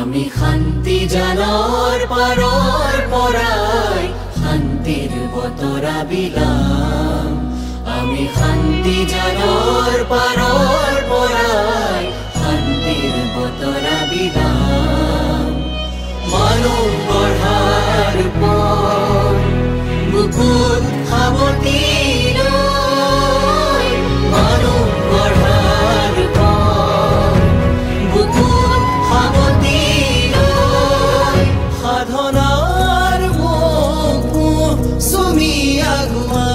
আমি শান্তি জানৰ পাৰৰ পৰাই শান্তিৰ বতৰা বিলাম আমি শান্তি জানৰ পাৰৰ পৰাই শান্তিৰ বতৰা বিলাম মানুহ গঢ়াৰ পৰ বুকুত সাৱটি লৈ মানুহ গঢ়াৰ পৰ বুকুত সাৱটি লৈ সাধনাৰ মোকো চুমি আগুৱা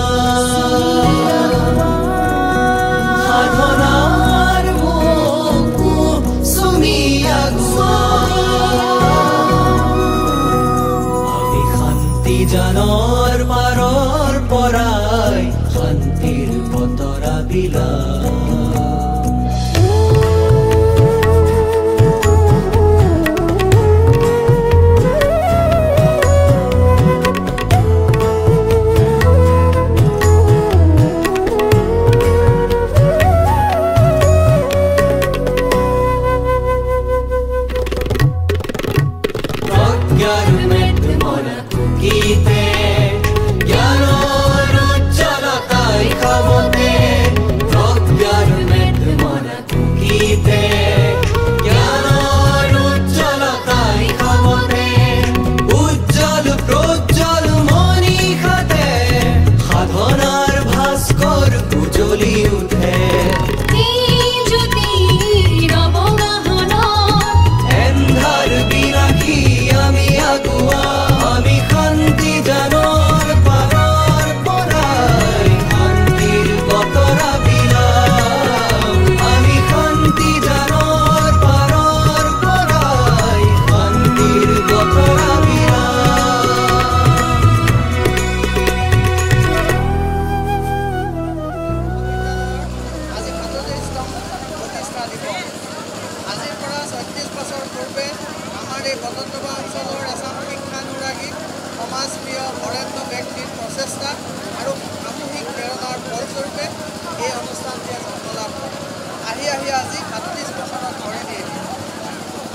সাধনাৰ মোকো চুমি আগুৱা আমি শান্তি জানৰ পাৰৰ পৰাই শান্তিৰ বতৰা বিলাম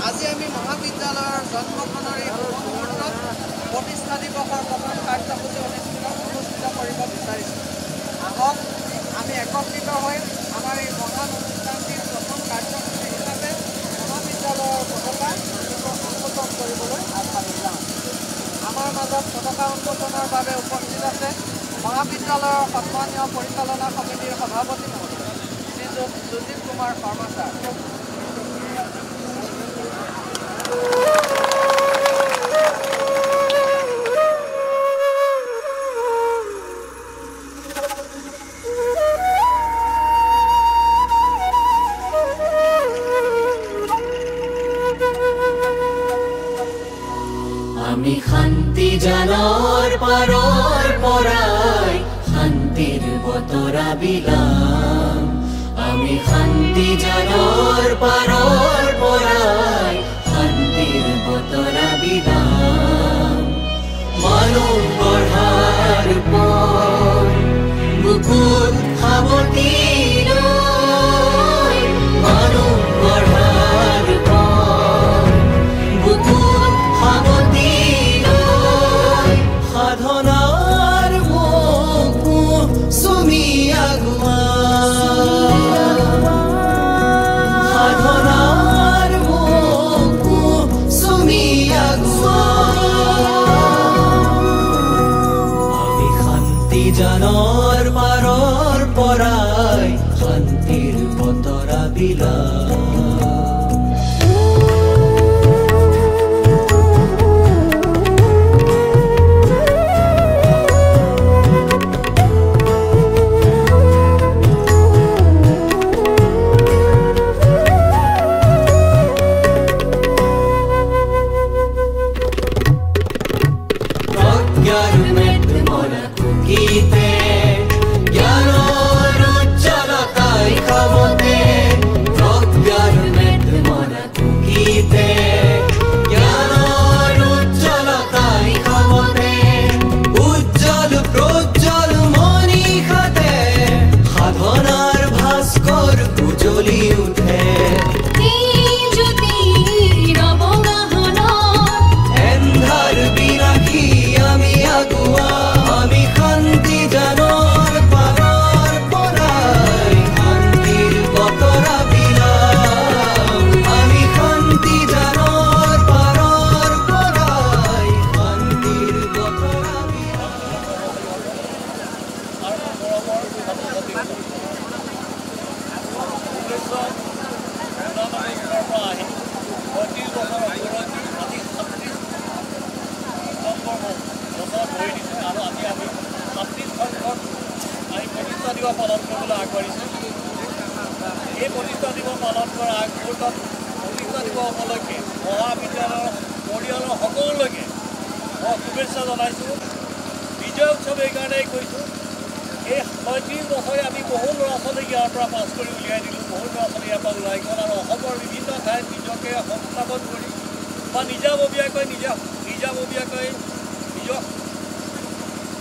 আজি আমি মহাবিদ্যালয়ৰ জন্মখনৰ এই মুহূৰ্তত প্ৰতিষ্ঠা দিৱসৰ প্ৰথম কাৰ্যসূচী অনুষ্ঠিত কৰিব বিচাৰিছোঁ। আহক আমি একত্ৰিত হৈ আমাৰ এই মহান অনুষ্ঠানটিৰ প্ৰথম কাৰ্যসূচী হিচাপে মহাবিদ্যালয়ৰ পতাকা উন্মোচন কৰিবলৈ আগবাঢ়ি যাওঁ। আমাৰ মাজত পতাকা উন্মোচনৰ বাবে উপস্থিত আছে মহাবিদ্যালয়ৰ সন্মানীয় পৰিচালনা সমিতিৰ সভাপতি মহোদয় শ্ৰীযুত সুজিত কুমাৰ শৰ্মা ছাৰ। আমি শান্তি জানৰ পাৰৰ পৰাই শান্তিৰ বতৰা বিলাম আমি শান্তি জানৰ পাৰৰ পৰাই শান্তিৰ বতৰা বিলাম মানুহ গঢ়াৰ পৰ বুকুত সাৱটি লৈ মানুহ গঢ়াৰ পৰ বুকুত সাৱটি লৈ সাধনাৰ মোকো চুমি আগুৱা সাধনাৰ মোকো চুমি আগুৱা জানৰ পাৰৰ পৰাই শান্তিৰ বতৰা বিলাম পালন কৰিবলৈ আগবাঢ়িছোঁ। এই প্ৰতিষ্ঠা দিৱস পালন কৰাৰ আগমুহূৰ্তত প্ৰতিষ্ঠা দিৱস উপলক্ষে মহাবিদ্যালয়ৰ পৰিয়ালৰ সকলোলৈকে মই শুভেচ্ছা জনাইছোঁ। বিজয় উৎসৱ এইকাৰণেই কৈছোঁ, এই ৩৬ বছৰে আমি বহু ল'ৰা ছোৱালীক ইয়াৰ পৰা পাছ কৰি উলিয়াই দিলোঁ, বহু ল'ৰা ছোৱালী ইয়াৰ পৰা ওলাই গ'ল আৰু অসমৰ বিভিন্ন ঠাইত নিজকে সংস্থাপন কৰি বা নিজাববীয়াকৈ নিজক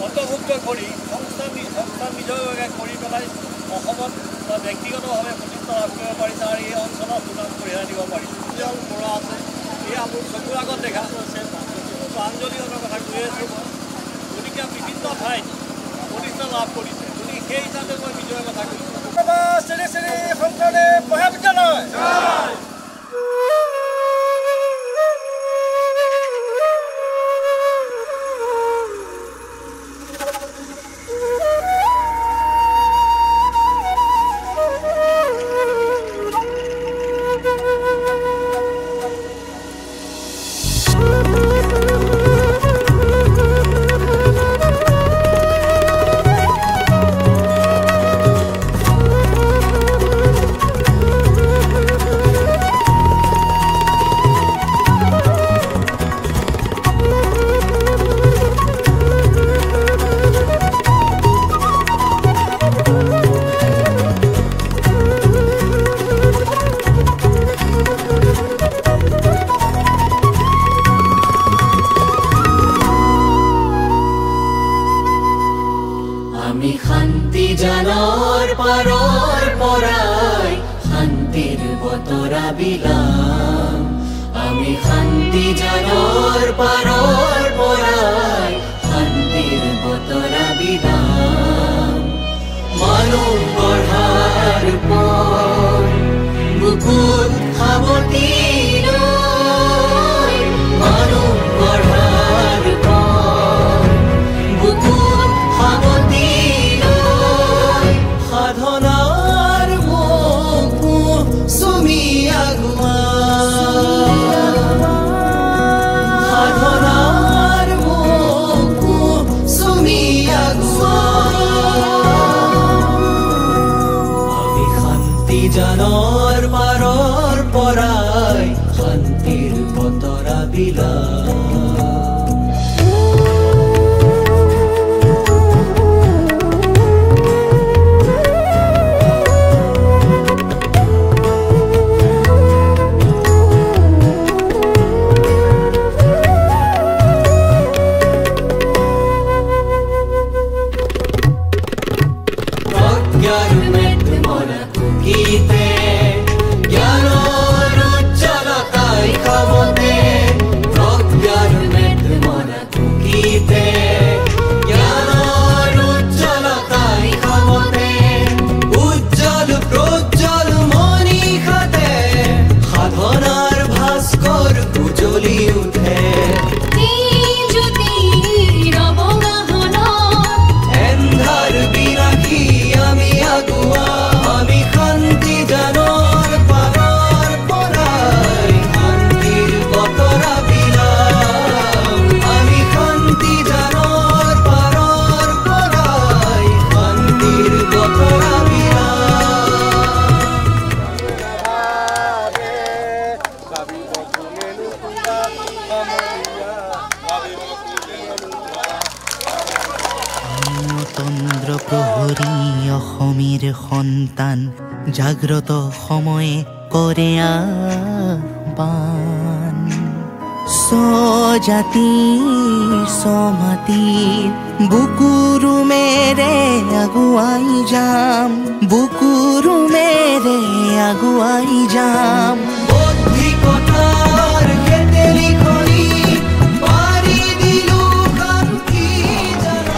অন্তৰ্ভুক্ত কৰি সংস্থান নিজকে কৰি পেলাই অসমত বা ব্যক্তিগতভাৱে প্ৰতিষ্ঠা লাভ কৰিব পাৰিছে আৰু এই অঞ্চলৰ সুনাম কঢ়িয়াই দিব পাৰিছে। উজ্জ্বল পৰা আছে, এই মোৰ চকুৰ আগত দেখা গৈছে, প্ৰাঞ্জলিহঁতৰ কথা কৈ আছোঁ মই। গতিকে বিভিন্ন ঠাইত প্ৰতিষ্ঠা লাভ কৰিছে, গতিকে সেই হিচাপে মই বিজয়ৰ কথা কৈছোঁ। শ্ৰী শ্ৰী শংকৰদেৱ মহাবিদ্যালয়। আমি শান্তি জানৰ পাৰৰ পৰাই শান্তিৰ বতৰা বিলাম আমি শান্তি জানৰ পাৰৰ পৰাই শান্তিৰ বতৰা বিলাম মানুহ গঢ়াৰ পৰ বুকুত সাৱটি লৈ মানুহ গঢ়াৰ পৰ বুকুত সাৱটি সাধনাৰ মোকো চুমি আগুৱা সাধনাৰ মোকো চুমি আগুৱা আমি শান্তি জানৰ পাৰৰ পৰাই শান্তিৰ বতৰা বিলাম জ্ঞানৰ উজ্জ্বলতাই খাবতে অতন্দ্ৰ প্ৰহৰী অসমীৰ সন্তান জাগ্ৰত সময়ে কৰে আহ্বান স্বজাতিৰ স্বমাতিৰ বুকুৰুমেৰে আগুৱাই যাম বুকুৰুমেৰে আগুৱাই যাম বুদ্ধি কথাৰ কেতেলি খনি পাৰি দিলো শান্তি জানৰ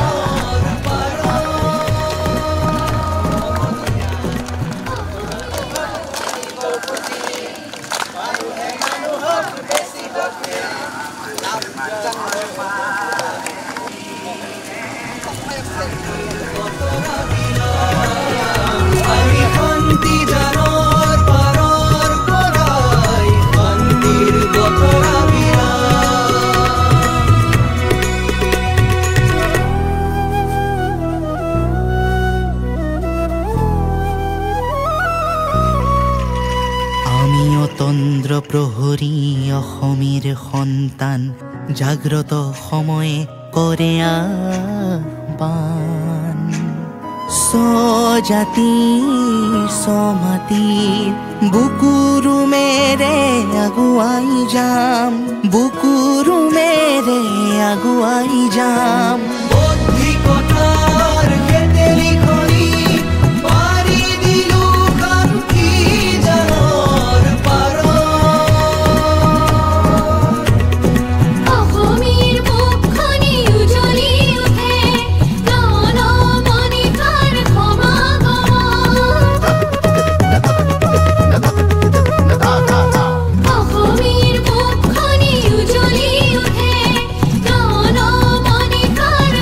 আমি শান্তি জানৰ পাৰৰ পৰাই শান্তিৰ বতৰা আমি অতন্দ্ৰ প্ৰহৰী অসমীৰ সন্তান জাগ্ৰত সময়ে কৰে আহ্বান স্বজাতিৰ স্বমাতিৰ বুকুৰুমেৰে আগুৱাই যাম বুকুৰুমেৰে আগুৱাই যাম বুদ্ধি কথাৰ কেতেলি খনি পাৰি দিলো শান্তি জানৰ অসমীৰ মুখখনি উজ্বলি উঠে নন মণিকাৰ অসমীৰ মুখখনি উজ্বলি উঠে নন মণিকাৰ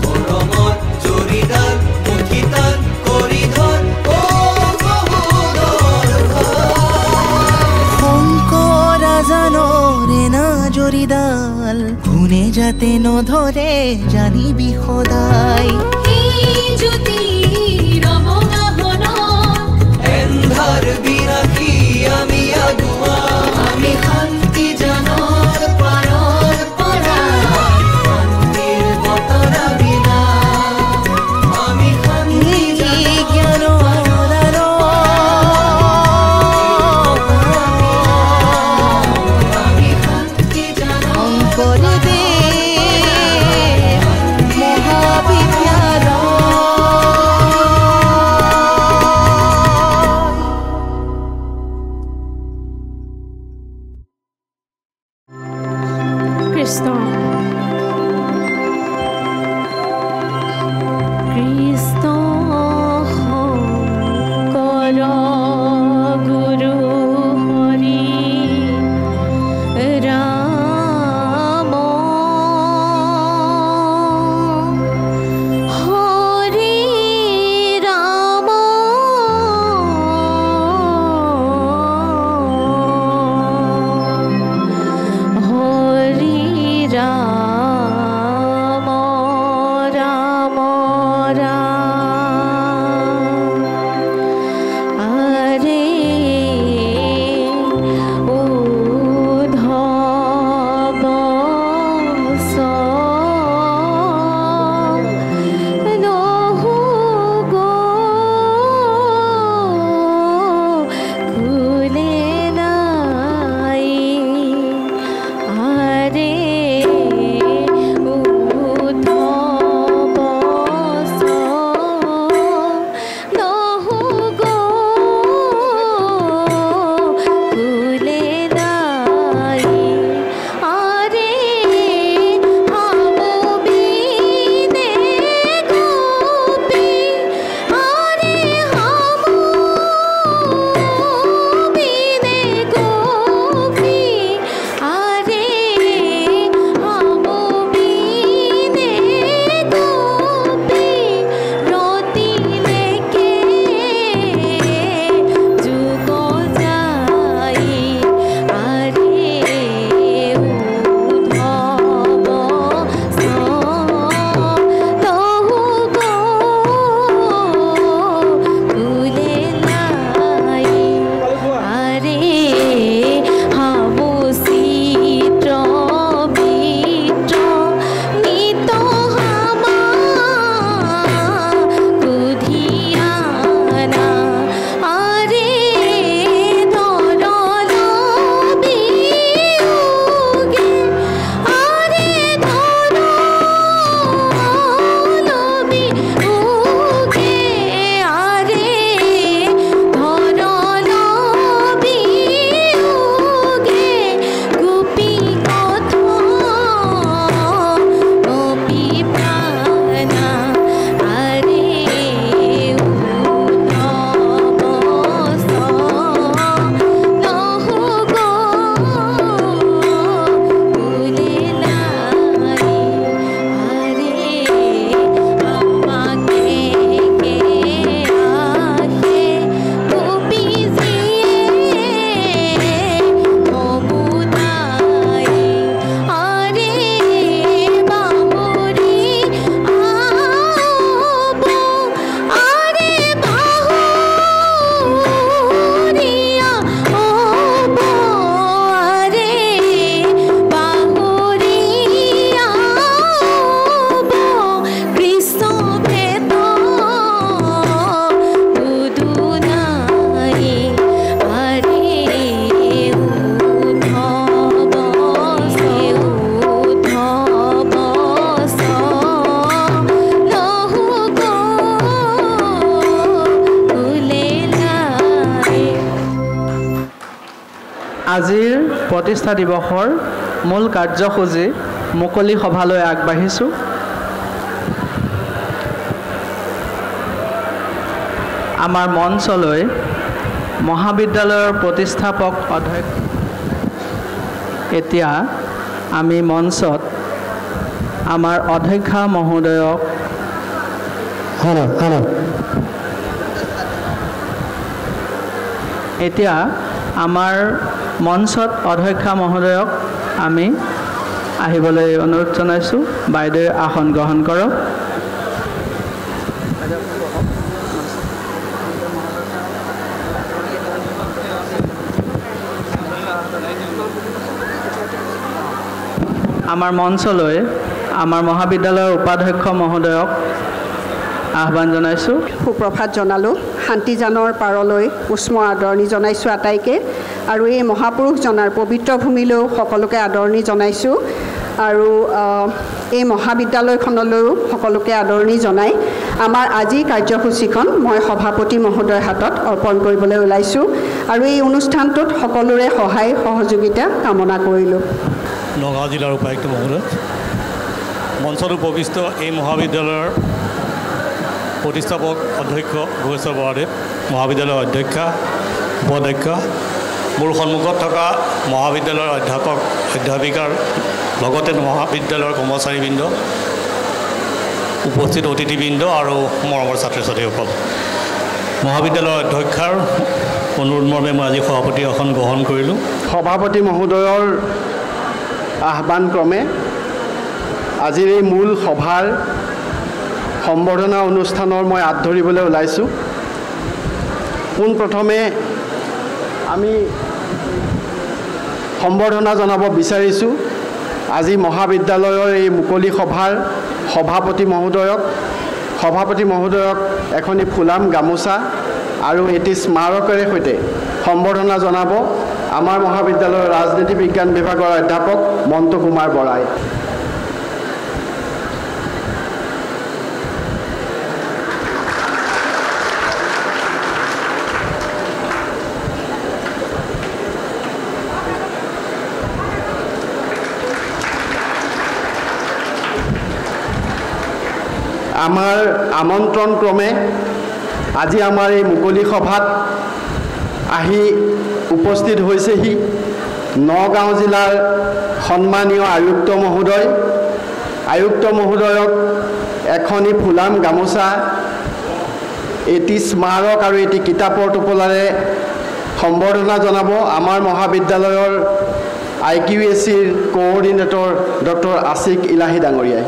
মৰমত জৰিদাৰ মুঠিতান কৰি ধৰ শংকৰ জানৰে না জৰিডাল কোনে যাতে নধৰে জানিবি সদায় জ্যোতি ৰমঙা বন এন্ধাৰ বিনাশী আমি আগুৱা আমি শান্তি জানৰ পাৰৰ পৰাই শান্তিৰ বতৰা বিনা আমি শান্তি আমি শান্তি জানৰ কৃষ্ণ কৃষ্ণ শংকৰ গুৰু হৰি ৰাম হৰি ৰাম হৰি ৰাম আজিৰ প্ৰতিষ্ঠা দিৱসৰ মূল কাৰ্যসূচী মুকলি সভালৈ আগবাঢ়িছোঁ। আমাৰ মঞ্চলৈ মহাবিদ্যালয়ৰ প্ৰতিষ্ঠাপক অধ্যক্ষ এতিয়া আমি মঞ্চত আমাৰ অধ্যক্ষা মহোদয়ক এতিয়া আমাৰ মঞ্চত অধ্যক্ষা মহোদয়ক আমি আহিবলৈ অনুৰোধ জনাইছোঁ। বাইদেৱে আসন গ্ৰহণ কৰক। আমাৰ মঞ্চলৈ আমাৰ মহাবিদ্যালয়ৰ উপাধ্যক্ষ মহোদয়ক আহ্বান জনাইছোঁ। সুপ্ৰভাত জনালোঁ। শান্তিজানৰ পাৰলৈ উষ্ম আদৰণি জনাইছোঁ আটাইকে, আৰু এই মহাপুৰুষজনাৰ পবিত্ৰ ভূমিলৈও সকলোকে আদৰণি জনাইছোঁ, আৰু এই মহাবিদ্যালয়খনলৈও সকলোকে আদৰণি জনাই আমাৰ আজিৰ কাৰ্যসূচীখন মই সভাপতি মহোদয়ৰ হাতত অৰ্পণ কৰিবলৈ ওলাইছোঁ, আৰু এই অনুষ্ঠানটোত সকলোৰে সহায় সহযোগিতা কামনা কৰিলোঁ। নগাঁও জিলাৰ উপায়ুক্ত মহোদয়, মঞ্চত উপবিষ্ট এই মহাবিদ্যালয়ৰ প্ৰতিষ্ঠাপক অধ্যক্ষ ভোগেশ্বৰ বৰাদেৱ, মহাবিদ্যালয়ৰ অধ্যক্ষা উপাধ্যক্ষা, মোৰ সন্মুখত থকা মহাবিদ্যালয়ৰ অধ্যাপক অধ্যাপিকাৰ লগতে মহাবিদ্যালয়ৰ কৰ্মচাৰীবৃন্দ, উপস্থিত অতিথিবৃন্দ আৰু মৰমৰ ছাত্ৰ ছাত্ৰীসকল, মহাবিদ্যালয়ৰ অধ্যক্ষাৰ অনুৰোধ মৰ্মে মই আজি সভাপতি আসন গ্ৰহণ কৰিলোঁ। সভাপতি মহোদয়ৰ আহ্বান ক্ৰমে আজিৰ এই মূল সভাৰ সম্বৰ্ধনা অনুষ্ঠানৰ মই হাত ধৰিবলৈ ওলাইছোঁ। পোনপ্ৰথমে আমি সম্বৰ্ধনা জনাব বিচাৰিছোঁ আজি মহাবিদ্যালয়ৰ এই মুকলি সভাৰ সভাপতি মহোদয়ক এখনি ফুলাম গামোচা আৰু এটি স্মাৰকেৰে সৈতে সম্বৰ্ধনা জনাব আমাৰ মহাবিদ্যালয়ৰ ৰাজনীতি বিজ্ঞান বিভাগৰ অধ্যাপক মন্তু কুমাৰ বৰাই। আমাৰ আমন্ত্ৰণ ক্ৰমে আজি আমাৰ এই মুকলি সভাত আহি উপস্থিত হৈছেহি নগাঁও জিলাৰ সন্মানীয় আয়ুক্ত মহোদয়ক এখনি ফুলাম গামোচা, এটি স্মাৰক আৰু এটি কিতাপৰ টোপোলাৰে সম্বৰ্ধনা জনাব আমাৰ মহাবিদ্যালয়ৰ IQACৰ কোঅৰ্ডিনেটৰ ডক্টৰ আছিক ইলাহী ডাঙৰীয়াই।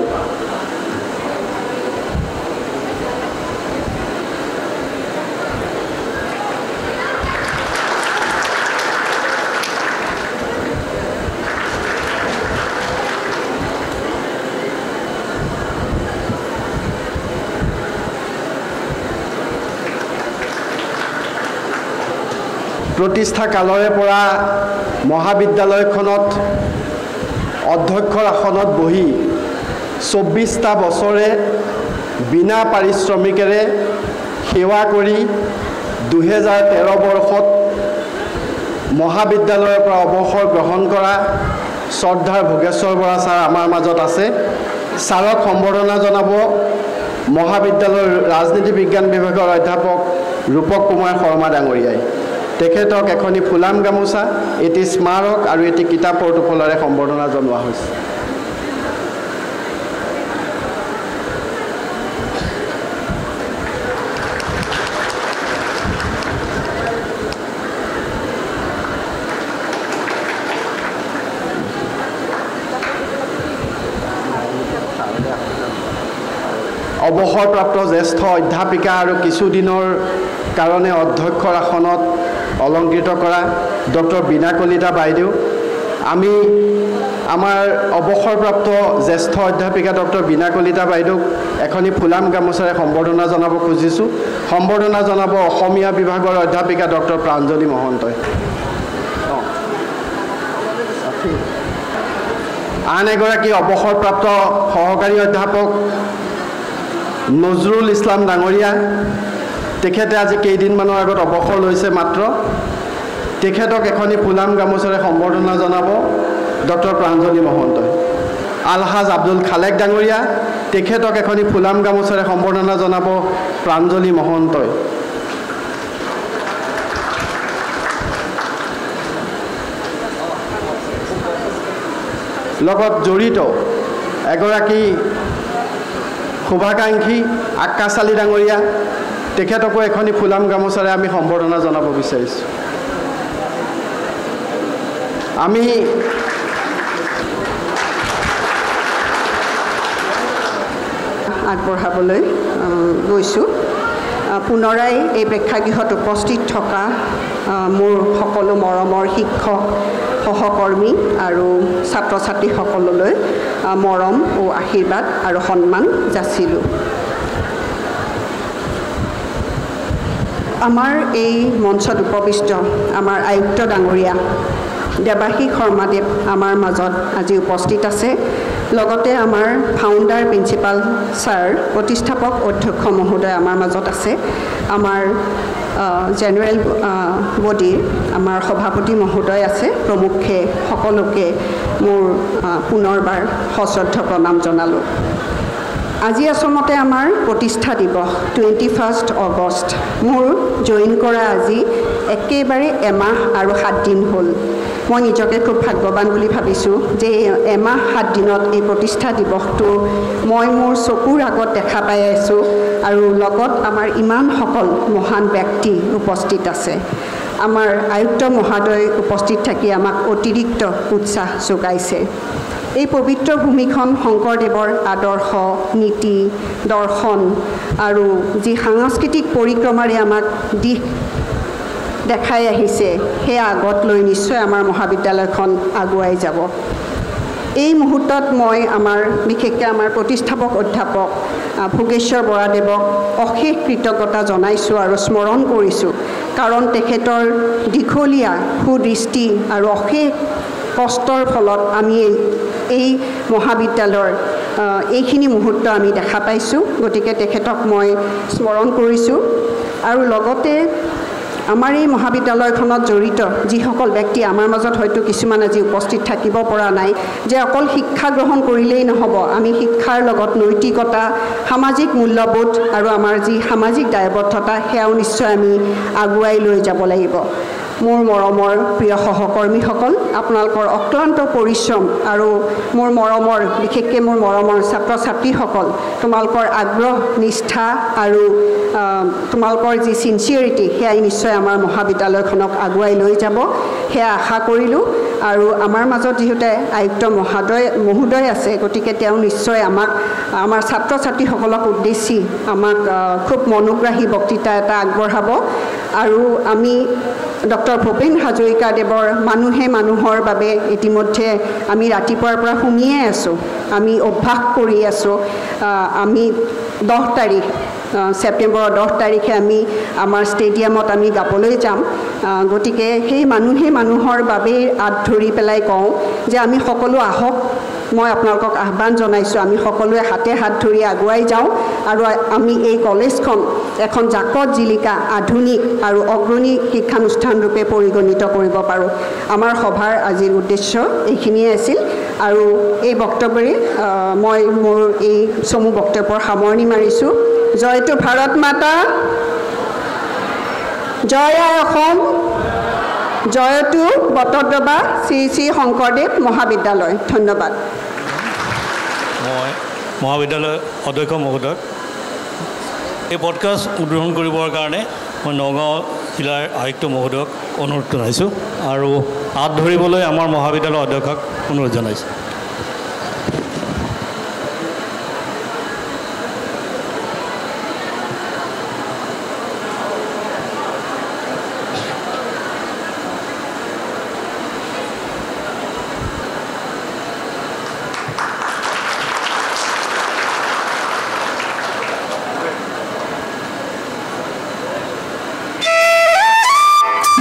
প্ৰতিষ্ঠা কালৰে পৰা মহাবিদ্যালয়খনত অধ্যক্ষৰ আসনত বহি 24টা বছৰে বিনা পাৰিশ্ৰমিকেৰে সেৱা কৰি 2013 বৰ্ষত মহাবিদ্যালয়ৰ পৰা অৱসৰ গ্ৰহণ কৰা শ্ৰদ্ধাৰ ভোগেশ্বৰ বৰা ছাৰ আমাৰ মাজত আছে। ছাৰক সম্বৰ্ধনা জনাব মহাবিদ্যালয়ৰ ৰাজনীতি বিজ্ঞান বিভাগৰ অধ্যাপক ৰূপক কুমাৰ শৰ্মা ডাঙৰীয়াই। তেখেতক এখনি ফুলাম গামোচা, এটি স্মাৰক আৰু এটি কিতাপৰ টোপোলাৰে সম্বৰ্ধনা জনোৱা হৈছে। অৱসৰপ্ৰাপ্ত জ্যেষ্ঠ অধ্যাপিকা আৰু কিছুদিনৰ কাৰণে অধ্যক্ষৰ আসনত অলংকৃত কৰা ডক্টৰ বীণা কলিতা বাইদেউ, আমি আমাৰ অৱসৰপ্ৰাপ্ত জ্যেষ্ঠ অধ্যাপিকা ডক্টৰ বীণা কলিতা বাইদেউক এখনি ফুলাম গামোচাৰে সম্বৰ্ধনা জনাব খুজিছোঁ। সম্বৰ্ধনা জনাব অসমীয়া বিভাগৰ অধ্যাপিকা ডক্টৰ প্ৰাঞ্জলি মহন্তই। আন এগৰাকী অৱসৰপ্ৰাপ্ত সহকাৰী অধ্যাপক নজৰুল ইছলাম ডাঙৰীয়া, তেখেতে আজি কেইদিনমানৰ আগত অৱসৰ লৈছে মাত্ৰ। তেখেতক এখনি ফুলাম গামোচাৰে সম্বৰ্ধনা জনাব ডক্টৰ প্ৰাঞ্জলি মহন্তই। আলহাজ আব্দুল খালেক ডাঙৰীয়া, তেখেতক এখনি ফুলাম গামোচাৰে সম্বৰ্ধনা জনাব প্ৰাঞ্জলি মহন্তই। লগত জড়িত এগৰাকী শুভাকাংক্ষী আকাশ আলী ডাঙৰীয়া, তেখেতকো এখনি ফুলাম গামোচাৰে আমি সম্বৰ্ধনা জনাব বিচাৰিছোঁ। আমি আগবঢ়াবলৈ গৈছোঁ। পুনৰাই এই প্ৰেক্ষাগৃহত উপস্থিত থকা মোৰ সকলো মৰমৰ শিক্ষক সহকৰ্মী আৰু ছাত্ৰ ছাত্ৰীসকললৈ মৰম ও আশীৰ্বাদ আৰু সন্মান যাচিলোঁ। আমাৰ এই মঞ্চত উপবিষ্ট আমাৰ আয়ুক্ত ডাঙৰীয়া দেৱাশীষ শৰ্মাদেৱ আমাৰ মাজত আজি উপস্থিত আছে। লগতে আমাৰ ফাউণ্ডাৰ প্ৰিন্সিপাল ছাৰ, প্ৰতিষ্ঠাপক অধ্যক্ষ মহোদয় আমাৰ মাজত আছে। আমাৰ জেনেৰেল বডিৰ আমাৰ সভাপতি মহোদয় আছে। প্ৰমুখ্যে সকলোকে মোৰ পুনৰবাৰ সশ্ৰদ্ধ প্ৰণাম জনালোঁ। আজি আচলতে আমাৰ প্ৰতিষ্ঠা দিৱস 21 আগষ্ট। মোৰ জইন কৰা আজি একেবাৰে এমাহ আৰু 7 দিন হ'ল। মই নিজকে খুব ভাগ্যৱান বুলি ভাবিছোঁ যে এমাহ 7 দিনত এই প্ৰতিষ্ঠা দিৱসটো মই মোৰ চকুৰ আগত দেখা পাই আছোঁ আৰু লগত আমাৰ ইমানসকল মহান ব্যক্তি উপস্থিত আছে। আমাৰ আয়ুক্ত মহোদয় উপস্থিত থাকি আমাক অতিৰিক্ত উৎসাহ যোগাইছে। এই পবিত্ৰ ভূমিখন শংকৰদেৱৰ আদৰ্শ, নীতি, দৰ্শন আৰু যি সাংস্কৃতিক পৰিক্ৰমাৰে আমাক দিশ দেখাই আহিছে, সেয়া আগত লৈ নিশ্চয় আমাৰ মহাবিদ্যালয়খন আগুৱাই যাব। এই মুহূৰ্তত মই বিশেষকৈ আমাৰ প্ৰতিষ্ঠাপক অধ্যাপক ভোগেশ্বৰ বৰাদেৱক অশেষ কৃতজ্ঞতা জনাইছোঁ আৰু স্মৰণ কৰিছোঁ। কাৰণ তেখেতৰ দীঘলীয়া সুদৃষ্টি আৰু অশেষ কষ্টৰ ফলত আমি এই মহাবিদ্যালয়ৰ এইখিনি মুহূৰ্ত আমি দেখা পাইছোঁ। গতিকে তেখেতক মই স্মৰণ কৰিছোঁ। আৰু লগতে আমাৰ এই মহাবিদ্যালয়খনত জড়িত যিসকল ব্যক্তি আমাৰ মাজত হয়তো কিছুমান আজি উপস্থিত থাকিব পৰা নাই, যে অকল শিক্ষা গ্ৰহণ কৰিলেই নহ'ব, আমি শিক্ষাৰ লগত নৈতিকতা, সামাজিক মূল্যবোধ আৰু আমাৰ যি সামাজিক দায়বদ্ধতা সেয়াও নিশ্চয় আমি আগুৱাই লৈ যাব লাগিব। মোৰ মৰমৰ প্ৰিয় সহকৰ্মীসকল, আপোনালোকৰ অক্লান্ত পৰিশ্ৰম আৰু মোৰ মৰমৰ বিশেষকৈ মোৰ মৰমৰ ছাত্ৰ ছাত্ৰীসকল, তোমালোকৰ আগ্ৰহ, নিষ্ঠা আৰু তোমালোকৰ যি চিনচিয়াৰিটি সেয়াই নিশ্চয় আমাৰ মহাবিদ্যালয়খনক আগুৱাই লৈ যাব, সেয়া আশা কৰিলোঁ। আৰু আমাৰ মাজত যিহেতু আয়ুক্ত মহোদয় আছে, গতিকে তেওঁ নিশ্চয় আমাক আমাৰ ছাত্ৰ ছাত্ৰীসকলক উদ্দেশ্যি আমাক খুব মনোগ্ৰাহী বক্তৃতা এটা আগবঢ়াব। আৰু আমি ডক্টৰ ভূপেন হাজৰিকাদেৱৰ মানুহে মানুহৰ বাবে ইতিমধ্যে আমি ৰাতিপুৱাৰ পৰা শুনিয়ে আছোঁ, আমি অভ্যাস কৰি আছোঁ। আমি 10 তাৰিখ ছেপ্টেম্বৰৰ 10 তাৰিখে আমি আমাৰ ষ্টেডিয়ামত আমি গাবলৈ যাম। গতিকে সেই মানুহে মানুহৰ বাবেই হাত ধৰি পেলাই কওঁ যে আমি সকলো আহক। মই আপোনালোকক আহ্বান জনাইছোঁ, আমি সকলোৱে হাতে হাত ধৰি আগুৱাই যাওঁ আৰু আমি এই কলেজখন এখন জাকত জিলিকা আধুনিক আৰু অগ্ৰণী শিক্ষানুষ্ঠান ৰূপে পৰিগণিত কৰিব পাৰোঁ। আমাৰ সভাৰ আজিৰ উদ্দেশ্য এইখিনিয়ে আছিল। আৰু এই বক্তব্যৰে মই মোৰ এই চমু বক্তব্যৰ সামৰণি মাৰিছোঁ। জয়টো ভাৰত মাতা, জয় আই অসম, জয়টো বটদ্ৰৱা শ্ৰী শ্ৰী শংকৰদেৱ মহাবিদ্যালয়। ধন্যবাদ। মই মহাবিদ্যালয় অধ্যক্ষ মহোদয় এই পডকাষ্ট উদ্বোধন কৰিবৰ কাৰণে মই নগাঁও জিলাৰ আয়ুক্ত মহোদয়ক অনুৰোধ জনাইছোঁ আৰু হাত ধৰিবলৈ আমাৰ মহাবিদ্যালয়ৰ অধ্যক্ষক অনুৰোধ জনাইছোঁ।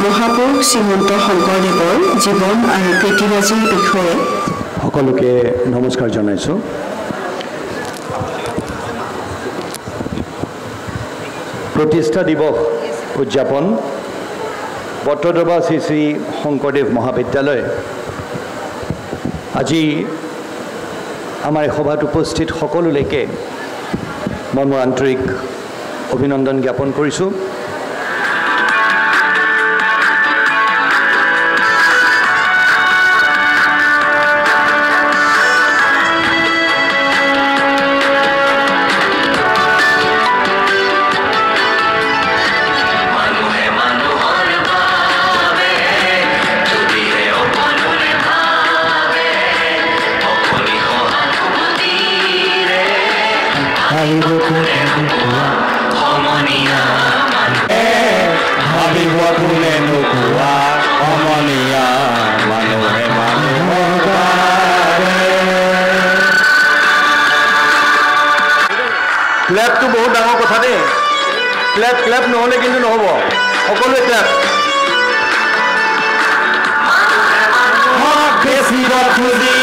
মহাপুৰুষ শ্ৰীমন্ত শংকৰদেৱৰ জীৱন আৰু কৃতিৰাজিৰ বিষয়ে সকলোকে নমস্কাৰ জনাইছোঁ। প্ৰতিষ্ঠা দিৱস উদযাপন বটদ্ৰৱা শ্ৰী শ্ৰী শংকৰদেৱ মহাবিদ্যালয় আজি আমাৰ এই সভাত উপস্থিত সকলোলৈকে মই মোৰ আন্তৰিক অভিনন্দন জ্ঞাপন কৰিছোঁ। ক্লেপটো বহুত ডাঙৰ কথা দেই। ক্লেপ নহ'লে কিন্তু নহ'ব, সকলোৱে ক্লেপ। বেচিব খুজি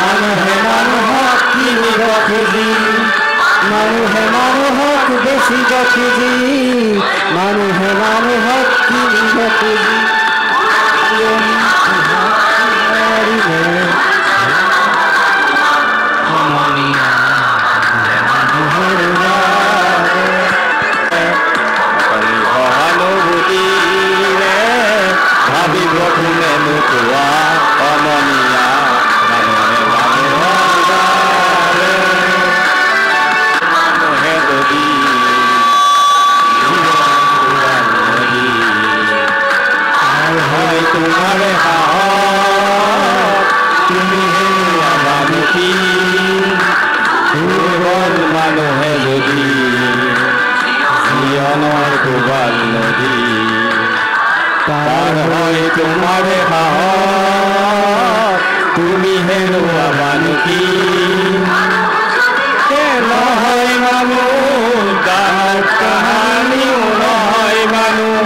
মানুহে মানুহক কিনিব খুজি, মানুহে মানুহক বেচিব খুজি, মানুহে মানুহক কিনিব খুজি, তুমি হেৰুৱা মানুহ কি নহয় মানুহ, তাৰ কাহানিও নহয় মানুহ,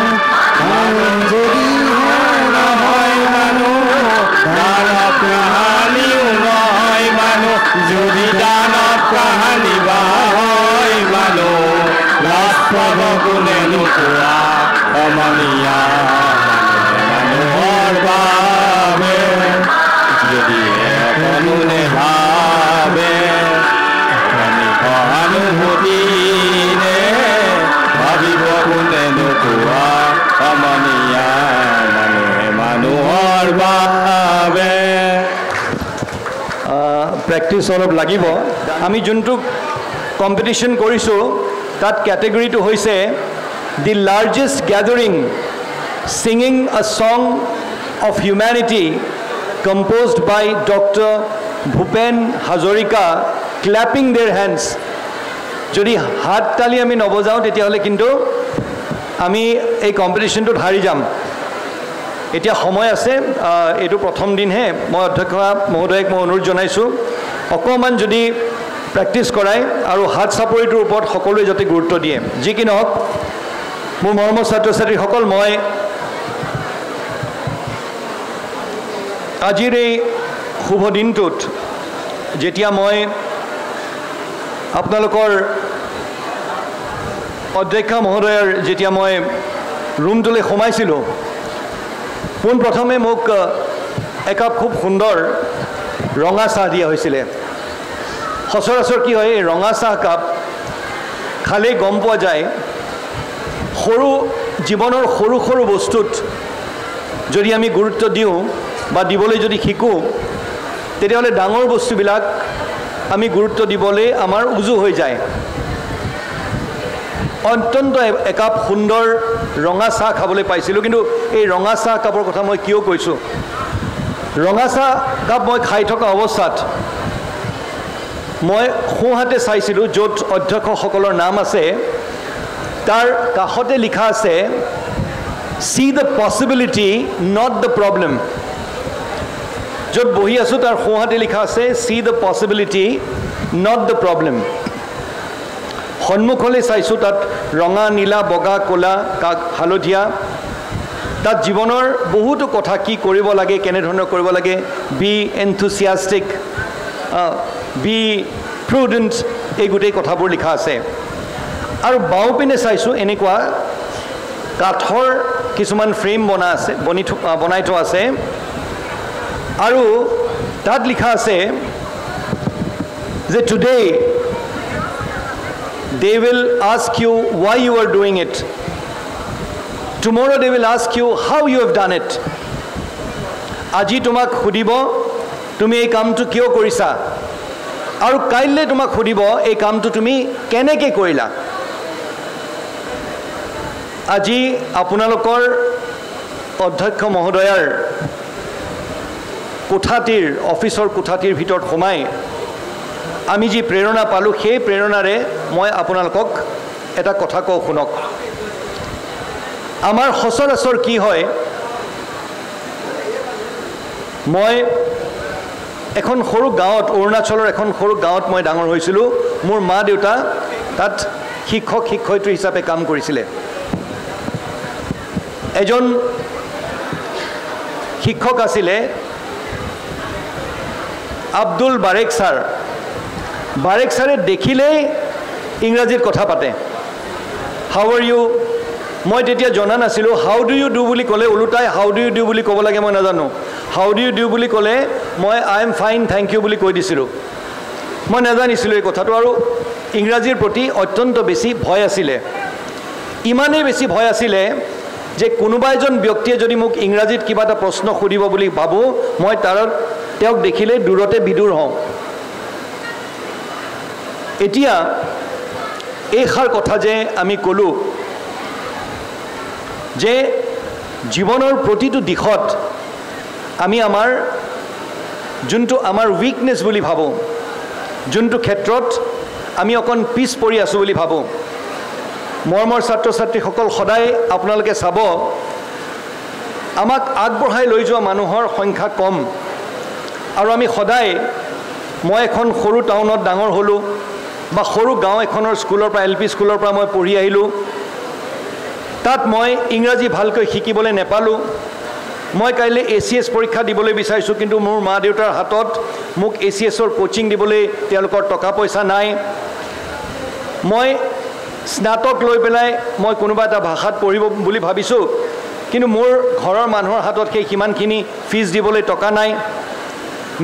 মানুহ যদি নহয় মানুহ, তাৰ কাহানিও নহয় মানুহ, যদি দানত কাহানি বা হয় মানুহ, লাজ পাব কোনে নোপোৱা সমনীয়া মানুহৰ বাবে, যদি অকণোনে ভাবে সহানুভূতিৰে ভাবিব কোনে নোপোৱা সমনীয়া মানুহে মানুহৰ বাবে। প্ৰেক্টিচ অলপ লাগিব। আমি যোনটো কম্পিটিশ্যন কৰিছোঁ তাত কেটেগৰীটো হৈছে দি লাৰ্জেষ্ট গেদাৰিং ছিংগিং আ song of humanity composed by Dr. Bhupen Hazarika, clapping their hands. যদি হাত তালি আমি নবজাওঁ তেতিয়াহ'লে কিন্তু আমি এই কম্পিটিশ্যনটোত হাৰি যাম। এতিয়া সময় আছে, এইটো প্ৰথম দিনহে। মই অধ্যক্ষ মহোদয়ক মই অনুৰোধ জনাইছোঁ অকণমান যদি প্ৰেক্টিছ কৰাই আৰু হাত চাপৰিটোৰ ওপৰত সকলোৱে যাতে গুৰুত্ব দিয়ে। যি কি নহওক, মোৰ মৰমৰ ছাত্ৰ ছাত্ৰীসকল, মই আজিৰ এই শুভ দিনটোত যেতিয়া মই আপোনালোকৰ অধ্যক্ষ মহোদয়ৰ যেতিয়া মই ৰুমটোলৈ সোমাইছিলোঁ, পোনপ্ৰথমে মোক একাপ খুব সুন্দৰ ৰঙা চাহ দিয়া হৈছিলে। সচৰাচৰ কি হয়, এই ৰঙা চাহ কাপ খালেই গম পোৱা যায় সৰু জীৱনৰ সৰু সৰু বস্তুত যদি আমি গুৰুত্ব দিওঁ বা দিবলৈ যদি শিকোঁ, তেতিয়াহ'লে ডাঙৰ বস্তুবিলাক আমি গুৰুত্ব দিবলৈ আমাৰ উজু হৈ যায়। অত্যন্ত একাপ সুন্দৰ ৰঙা চাহ খাবলৈ পাইছিলোঁ। কিন্তু এই ৰঙা চাহ কাপৰ কথা মই কিয় কৈছোঁ, ৰঙা চাহ কাপ মই খাই থকা অৱস্থাত মই সোঁহাতে চাইছিলোঁ য'ত অধ্যক্ষসকলৰ নাম আছে, তাৰ কাষতে লিখা আছে see the possibility not the problem। য'ত বহি আছোঁ তাৰ সোঁহাতে লিখা আছে see the possibility not the problem। সন্মুখলৈ চাইছোঁ, তাত ৰঙা, নীলা, বগা, ক'লা, হালধীয়া, তাত জীৱনৰ বহুতো কথা কি কৰিব লাগে, কেনেধৰণৰ কৰিব লাগে, বি এনথুচিয়াষ্টিক, বি প্ৰুডেণ্ট, এই গোটেই কথাবোৰ লিখা আছে। আৰু বাওঁপিনে চাইছোঁ এনেকুৱা কাঠৰ কিছুমান ফ্ৰেম বনাই থোৱা আছে আৰু তাত লিখা আছে যে today they will ask you why you are doing it. Tomorrow they will ask you how you have done it. আজি তোমাক সুধিব তুমি এই কামটো কিয় কৰিছা আৰু কাইলৈ তোমাক সুধিব এই কামটো তুমি কেনেকৈ কৰিলা আজি আপোনালোকৰ অধ্যক্ষ মহোদয়াৰ কোঠাটিৰ অফিচৰ কোঠাটিৰ ভিতৰত সোমাই আমি যি প্ৰেৰণা পালোঁ সেই প্ৰেৰণাৰে মই আপোনালোকক এটা কথা কওঁ শুনক আমাৰ সচৰাচৰ কি হয় মই এখন সৰু গাঁৱত অৰুণাচলৰ এখন সৰু গাঁৱত মই ডাঙৰ হৈছিলোঁ মোৰ মা দেউতা তাত শিক্ষয়িত্ৰী হিচাপে কাম কৰিছিলে এজন শিক্ষক আছিলে আব্দুল বাৰেক ছাৰে দেখিলেই ইংৰাজীত কথা পাতে হাউ আৰ ইউ মই তেতিয়া জনা নাছিলোঁ হাউ ডু ইউ ডু বুলি ক'লে ওলোটাই হাউ ডু ইউ ডু বুলি ক'ব লাগে মই নাজানো হাউ ডু ইউ ডু বুলি ক'লে মই I am fine thank you বুলি কৈ দিছিলোঁ মই নাজানিছিলোঁ এই কথাটো আৰু ইংৰাজীৰ প্ৰতি অত্যন্ত বেছি ভয় আছিলে ইমানেই বেছি ভয় আছিলে যে কোনোবা এজন ব্যক্তিয়ে যদি মোক ইংৰাজীত কিবা এটা প্ৰশ্ন সুধিব বুলি ভাবোঁ মই তেওঁক দেখিলে দূৰতে বিদূৰ হওঁ এতিয়া এইষাৰ কথা যে আমি ক'লোঁ যে জীৱনৰ প্ৰতিটো দিশত আমি আমাৰ যোনটো আমাৰ উইকনেছ বুলি ভাবোঁ যোনটো ক্ষেত্ৰত আমি অকণ পিছ পৰি আছোঁ বুলি ভাবোঁ মৰমৰ ছাত্ৰ ছাত্ৰীসকল সদায় আপোনালোকে চাব আমাক আগবঢ়াই লৈ যোৱা মানুহৰ সংখ্যা কম আৰু আমি সদায় মই এখন সৰু টাউনত ডাঙৰ হ'লোঁ বা সৰু গাঁও এখনৰ স্কুলৰ পৰা LP স্কুলৰ পৰা মই পঢ়ি আহিলোঁ তাত মই ইংৰাজী ভালকৈ শিকিবলৈ নেপালোঁ মই কাইলৈ ACS পৰীক্ষা দিবলৈ বিচাৰিছোঁ কিন্তু মোৰ মা দেউতাৰ হাতত মোক ACSৰ কোচিং দিবলৈ তেওঁলোকৰ টকা পইচা নাই মই স্নাতক লৈ পেলাই মই কোনোবা এটা ভাষাত পঢ়িব বুলি ভাবিছোঁ কিন্তু মোৰ ঘৰৰ মানুহৰ হাতত সেই সিমানখিনি ফিজ দিবলৈ টকা নাই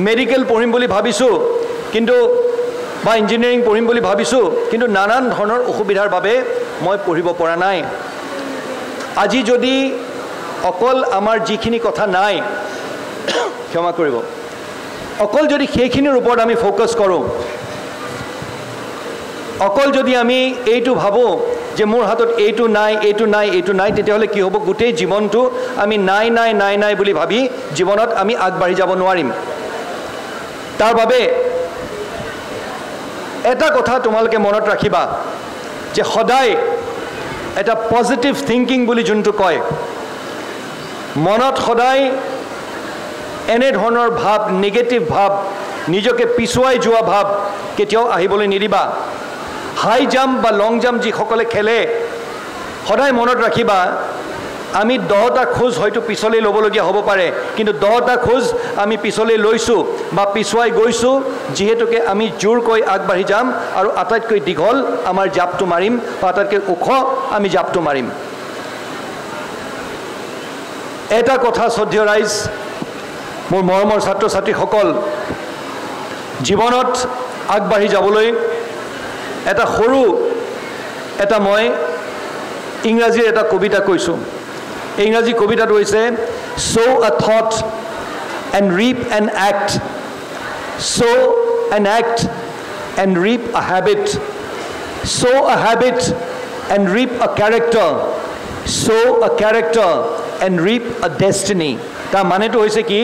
মেডিকেল পঢ়িম বুলি ভাবিছোঁ কিন্তু বা ইঞ্জিনিয়াৰিং পঢ়িম বুলি ভাবিছোঁ কিন্তু নানান ধৰণৰ অসুবিধাৰ বাবে মই পঢ়িব পৰা নাই আজি যদি অকল আমাৰ যিখিনি কথা নাই ক্ষমা কৰিব অকল যদি সেইখিনিৰ ওপৰত আমি ফ'কাছ কৰোঁ অকল যদি আমি এইটো ভাবোঁ যে মোৰ হাতত এইটো নাই তেতিয়াহ'লে কি হ'ব গোটেই জীৱনটো আমি নাই বুলি ভাবি জীৱনত আমি আগবাঢ়ি যাব নোৱাৰিম তাৰ বাবে এটা কথা তোমালোকে মনত ৰাখিবা যে সদায় এটা পজিটিভ থিংকিং বুলি যোনটো কয় মনত সদায় এনে ধৰণৰ ভাৱ নিগেটিভ ভাৱ নিজকে পিছুৱাই যোৱা ভাৱ কেতিয়াও আহিবলৈ নিদিবা হাই জাম্প বা লং জাম্প যিসকলে খেলে সদায় মনত ৰাখিবা আমি 10টা খোজ হয়তো পিছলৈ ল'বলগীয়া হ'ব পাৰে কিন্তু 10টা খোজ আমি পিছলৈ লৈছোঁ বা পিছুৱাই গৈছোঁ যিহেতুকে আমি জোৰকৈ আগবাঢ়ি যাম আৰু আটাইতকৈ দীঘল আমাৰ জাপটো মাৰিম বা আটাইতকৈ ওখ আমি জাপটো মাৰিম এটা কথা শ্ৰদ্ধেয় ৰাইজ মোৰ মৰমৰ ছাত্ৰ ছাত্ৰীসকল জীৱনত আগবাঢ়ি যাবলৈ এটা সৰু এটা মই ইংৰাজীৰ এটা কবিতা কৈছোঁ ইংৰাজী কবিতাটো হৈছে sow a thought and reap an act sow an act and reap a habit sow a habit and reap a character sow a character and reap a destiny তাৰ মানেটো হৈছে কি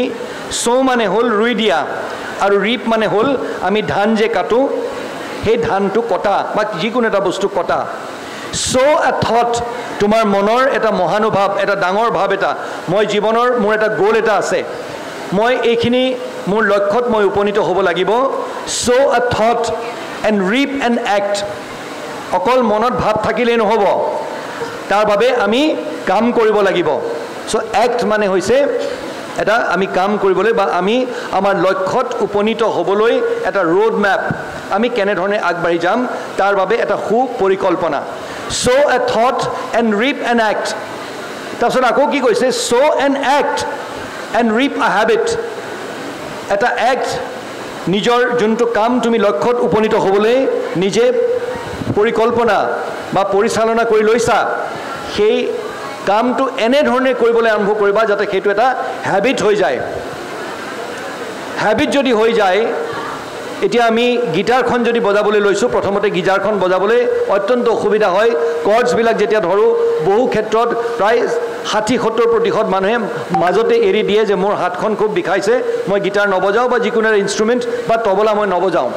sow মানে হ'ল ৰুই দিয়া আৰু reap মানে হ'ল আমি ধান যে কাটো সেই ধানটো কটা বা যিকোনো এটা বস্তু কটা sow a thought তোমাৰ মনৰ এটা মহানুভাৱ এটা ডাঙৰ ভাৱ এটা মই জীৱনৰ মোৰ এটা গোল এটা আছে মই এইখিনি মোৰ লক্ষ্যত মই উপনীত হ'ব লাগিব sow a thought and reap an act অকল মনত ভাৱ থাকিলেই নহ'ব তাৰ বাবে আমি কাম কৰিব লাগিব সো act মানে হৈছে এটা আমি কাম কৰিবলৈ বা আমি আমাৰ লক্ষ্যত উপনীত হ'বলৈ এটা ৰোড মেপ আমি কেনে ধৰণে আগবাঢ়ি যাম তাৰ বাবে এটা সু পৰিকল্পনা sow a thought and reap an act তাৰপিছত আকৌ কি কৈছে so an act and reap a habit এটা এক্ট নিজৰ যোনটো কাম তুমি লক্ষ্যত উপনীত হ'বলৈ নিজে পৰিকল্পনা বা পৰিচালনা কৰি লৈছা সেই কামটো এনেধৰণে কৰিবলৈ আৰম্ভ কৰিবা যাতে সেইটো এটা হেবিট হৈ যায় হেবিট যদি হৈ যায় এতিয়া আমি গিটাৰখন যদি বজাবলৈ লৈছোঁ প্ৰথমতে গিটাৰখন বজাবলৈ অত্যন্ত অসুবিধা হয় কৰ্ডছবিলাক যেতিয়া ধৰোঁ বহু ক্ষেত্ৰত প্ৰায় 60-70% মানুহে মাজতে এৰি দিয়ে যে মোৰ হাতখন খুব বিষাইছে মই গিটাৰ নবজাওঁ বা যিকোনো ইনষ্ট্ৰুমেণ্ট বা তবলা মই নবজাওঁ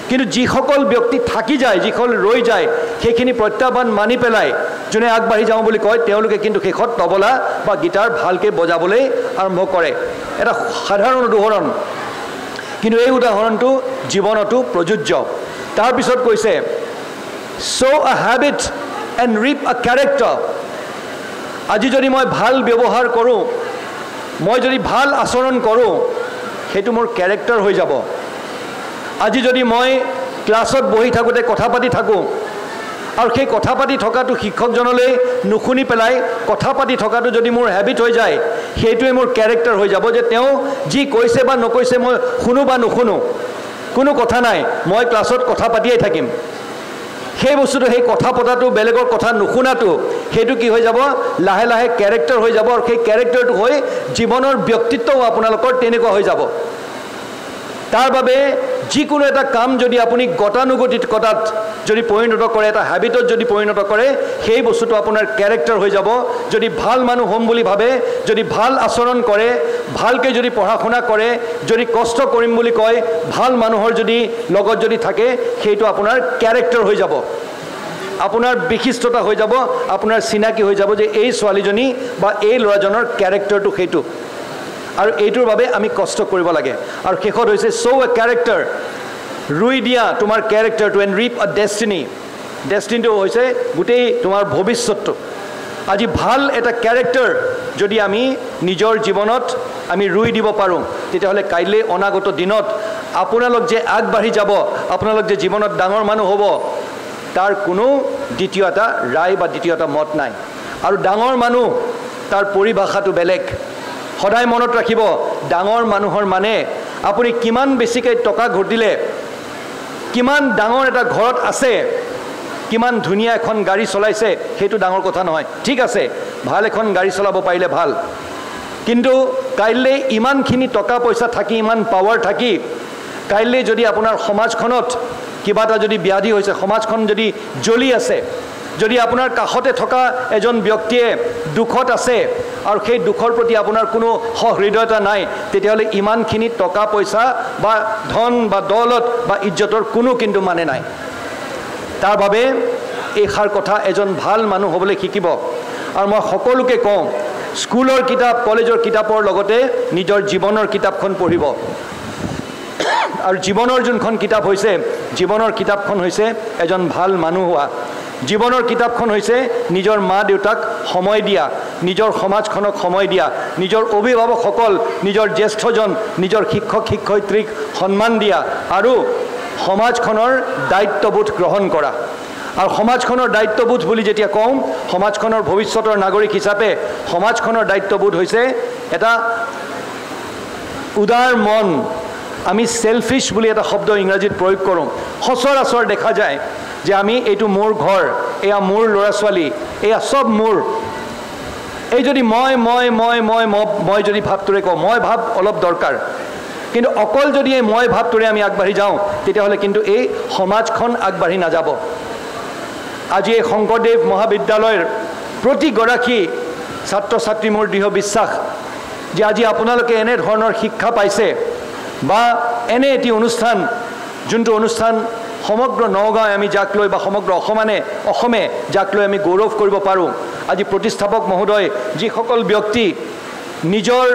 কিন্তু যিসকল ব্যক্তি থাকি যায় যিসকল ৰৈ যায় সেইখিনি প্ৰত্যাহ্বান মানি পেলাই যোনে আগবাঢ়ি যাওঁ বুলি কয় তেওঁলোকে কিন্তু শেষত তবলা বা গিটাৰ ভালকৈ বজাবলৈ আৰম্ভ কৰে এটা সাধাৰণ উদাহৰণ কিন্তু এই উদাহৰণটো জীৱনতো প্ৰযোজ্য তাৰপিছত কৈছে so a habit and reap a character আজি যদি মই ভাল ব্যৱহাৰ কৰোঁ মই যদি ভাল আচৰণ কৰোঁ সেইটো মোৰ কেৰেক্টাৰ হৈ যাব আজি যদি মই ক্লাছত বহি থাকোঁতে কথা পাতি থাকোঁ আৰু সেই কথা পাতি থকাটো শিক্ষকজনলৈ নুশুনি পেলাই কথা পাতি থকাটো যদি মোৰ হেবিট হৈ যায় সেইটোৱে মোৰ কেৰেক্টাৰ হৈ যাব যে তেওঁ যি কৈছে বা নকৈছে মই শুনো বা নুশুনো কোনো কথা নাই মই ক্লাছত কথা পাতিয়েই থাকিম সেই বস্তুটো সেই কথা পতাটো বেলেগৰ কথা নুশুনাটো সেইটো কি হৈ যাব লাহে লাহে কেৰেক্টাৰ হৈ যাব আৰু সেই কেৰেক্টাৰটো হৈ জীৱনৰ ব্যক্তিত্বও আপোনালোকৰ তেনেকুৱা হৈ যাব তাৰ বাবে যিকোনো এটা কাম যদি আপুনি গতানুগতিত কথাত যদি পৰিণত কৰে এটা হেবিটত যদি পৰিণত কৰে সেই বস্তুটো আপোনাৰ কেৰেক্টাৰ হৈ যাব যদি ভাল মানুহ হ'ম বুলি ভাবে যদি ভাল আচৰণ কৰে ভালকৈ যদি পঢ়া শুনা কৰে যদি কষ্ট কৰিম বুলি কয় ভাল মানুহৰ যদি লগত যদি থাকে সেইটো আপোনাৰ কেৰেক্টাৰ হৈ যাব আপোনাৰ বিশিষ্টতা হৈ যাব আপোনাৰ চিনাকি হৈ যাব যে এই ছোৱালীজনী বা এই ল'ৰাজনৰ কেৰেক্টাৰটো সেইটো আৰু এইটোৰ বাবে আমি কষ্ট কৰিব লাগে আৰু শেষত হৈছে so a character ৰুই দিয়া তোমাৰ কেৰেক্টাৰটো and reap a destiny ডেষ্টিনিটো হৈছে গোটেই তোমাৰ ভৱিষ্যতটো আজি ভাল এটা কেৰেক্টাৰ যদি আমি নিজৰ জীৱনত আমি ৰুই দিব পাৰোঁ তেতিয়াহ'লে কাইলৈ অনাগত দিনত আপোনালোক যে আগবাঢ়ি যাব আপোনালোক যে জীৱনত ডাঙৰ মানুহ হ'ব তাৰ কোনো দ্বিতীয় এটা ৰায় বা দ্বিতীয় এটা মত নাই আৰু ডাঙৰ মানুহ তাৰ পৰিভাষাটো বেলেগ সদায় মনত ৰাখিব ডাঙৰ মানুহৰ মানে আপুনি কিমান বেছিকৈ টকা ঘটিলে কিমান ডাঙৰ এটা ঘৰত আছে কিমান ধুনীয়া এখন গাড়ী চলাইছে সেইটো ডাঙৰ কথা নহয় ঠিক আছে ভাল এখন গাড়ী চলাব পাৰিলে ভাল কিন্তু কাইলৈ ইমানখিনি টকা পইচা থাকি ইমান পাৱাৰ থাকি কাইলৈ যদি আপোনাৰ সমাজখনত কিবা এটা যদি ব্যাধি হৈছে সমাজখন যদি জ্বলি আছে যদি আপোনাৰ কাষতে থকা এজন ব্যক্তিয়ে দুখত আছে আৰু সেই দুখৰ প্ৰতি আপোনাৰ কোনো সহৃদয়তা নাই তেতিয়াহ'লে ইমানখিনি টকা পইচা বা ধন বা দৌলত বা ইজ্জতৰ কোনো কিন্তু মানে নাই তাৰ বাবে এইষাৰ কথা এজন ভাল মানুহ হ'বলৈ শিকিব আৰু মই সকলোকে কওঁ স্কুলৰ কিতাপ কলেজৰ কিতাপৰ লগতে নিজৰ জীৱনৰ কিতাপখন পঢ়িব আৰু জীৱনৰ যোনখন কিতাপ হৈছে জীৱনৰ কিতাপখন হৈছে এজন ভাল মানুহ হোৱা জীৱনৰ কিতাপখন হৈছে নিজৰ মা দেউতাক সময় দিয়া নিজৰ সমাজখনক সময় দিয়া নিজৰ অভিভাৱকসকল নিজৰ জ্যেষ্ঠজন নিজৰ শিক্ষক শিক্ষয়িত্ৰীক সন্মান দিয়া আৰু সমাজখনৰ দায়িত্ববোধ গ্ৰহণ কৰা আৰু সমাজখনৰ দায়িত্ববোধ বুলি যেতিয়া কওঁ সমাজখনৰ ভৱিষ্যতৰ নাগৰিক হিচাপে সমাজখনৰ দায়িত্ববোধ হৈছে এটা উদাৰ মন আমি সেলফিশ বুলি এটা শব্দ ইংৰাজীত প্ৰয়োগ কৰোঁ সচৰাচৰ দেখা যায় যে আমি এইটো মোৰ ঘৰ এয়া মোৰ ল'ৰা ছোৱালী এয়া সব মোৰ এই যদি মই যদি ভাৱটোৰে কওঁ মই ভাৱ অলপ দৰকাৰ কিন্তু অকল যদি এই মই ভাৱটোৰে আমি আগবাঢ়ি যাওঁ তেতিয়াহ'লে কিন্তু এই সমাজখন আগবাঢ়ি নাযাব আজি এই শংকৰদেৱ মহাবিদ্যালয়ৰ প্ৰতিগৰাকী ছাত্ৰ ছাত্ৰী মোৰ দৃঢ় বিশ্বাস যে আজি আপোনালোকে এনে ধৰণৰ শিক্ষা পাইছে বা এনে এটি অনুষ্ঠান যোনটো অনুষ্ঠান সমগ্ৰ নগাঁও আমি যাক লৈ বা সমগ্ৰ অসমে যাক লৈ আমি গৌৰৱ কৰিব পাৰোঁ আজি প্ৰতিষ্ঠাপক মহোদয় যিসকল ব্যক্তি নিজৰ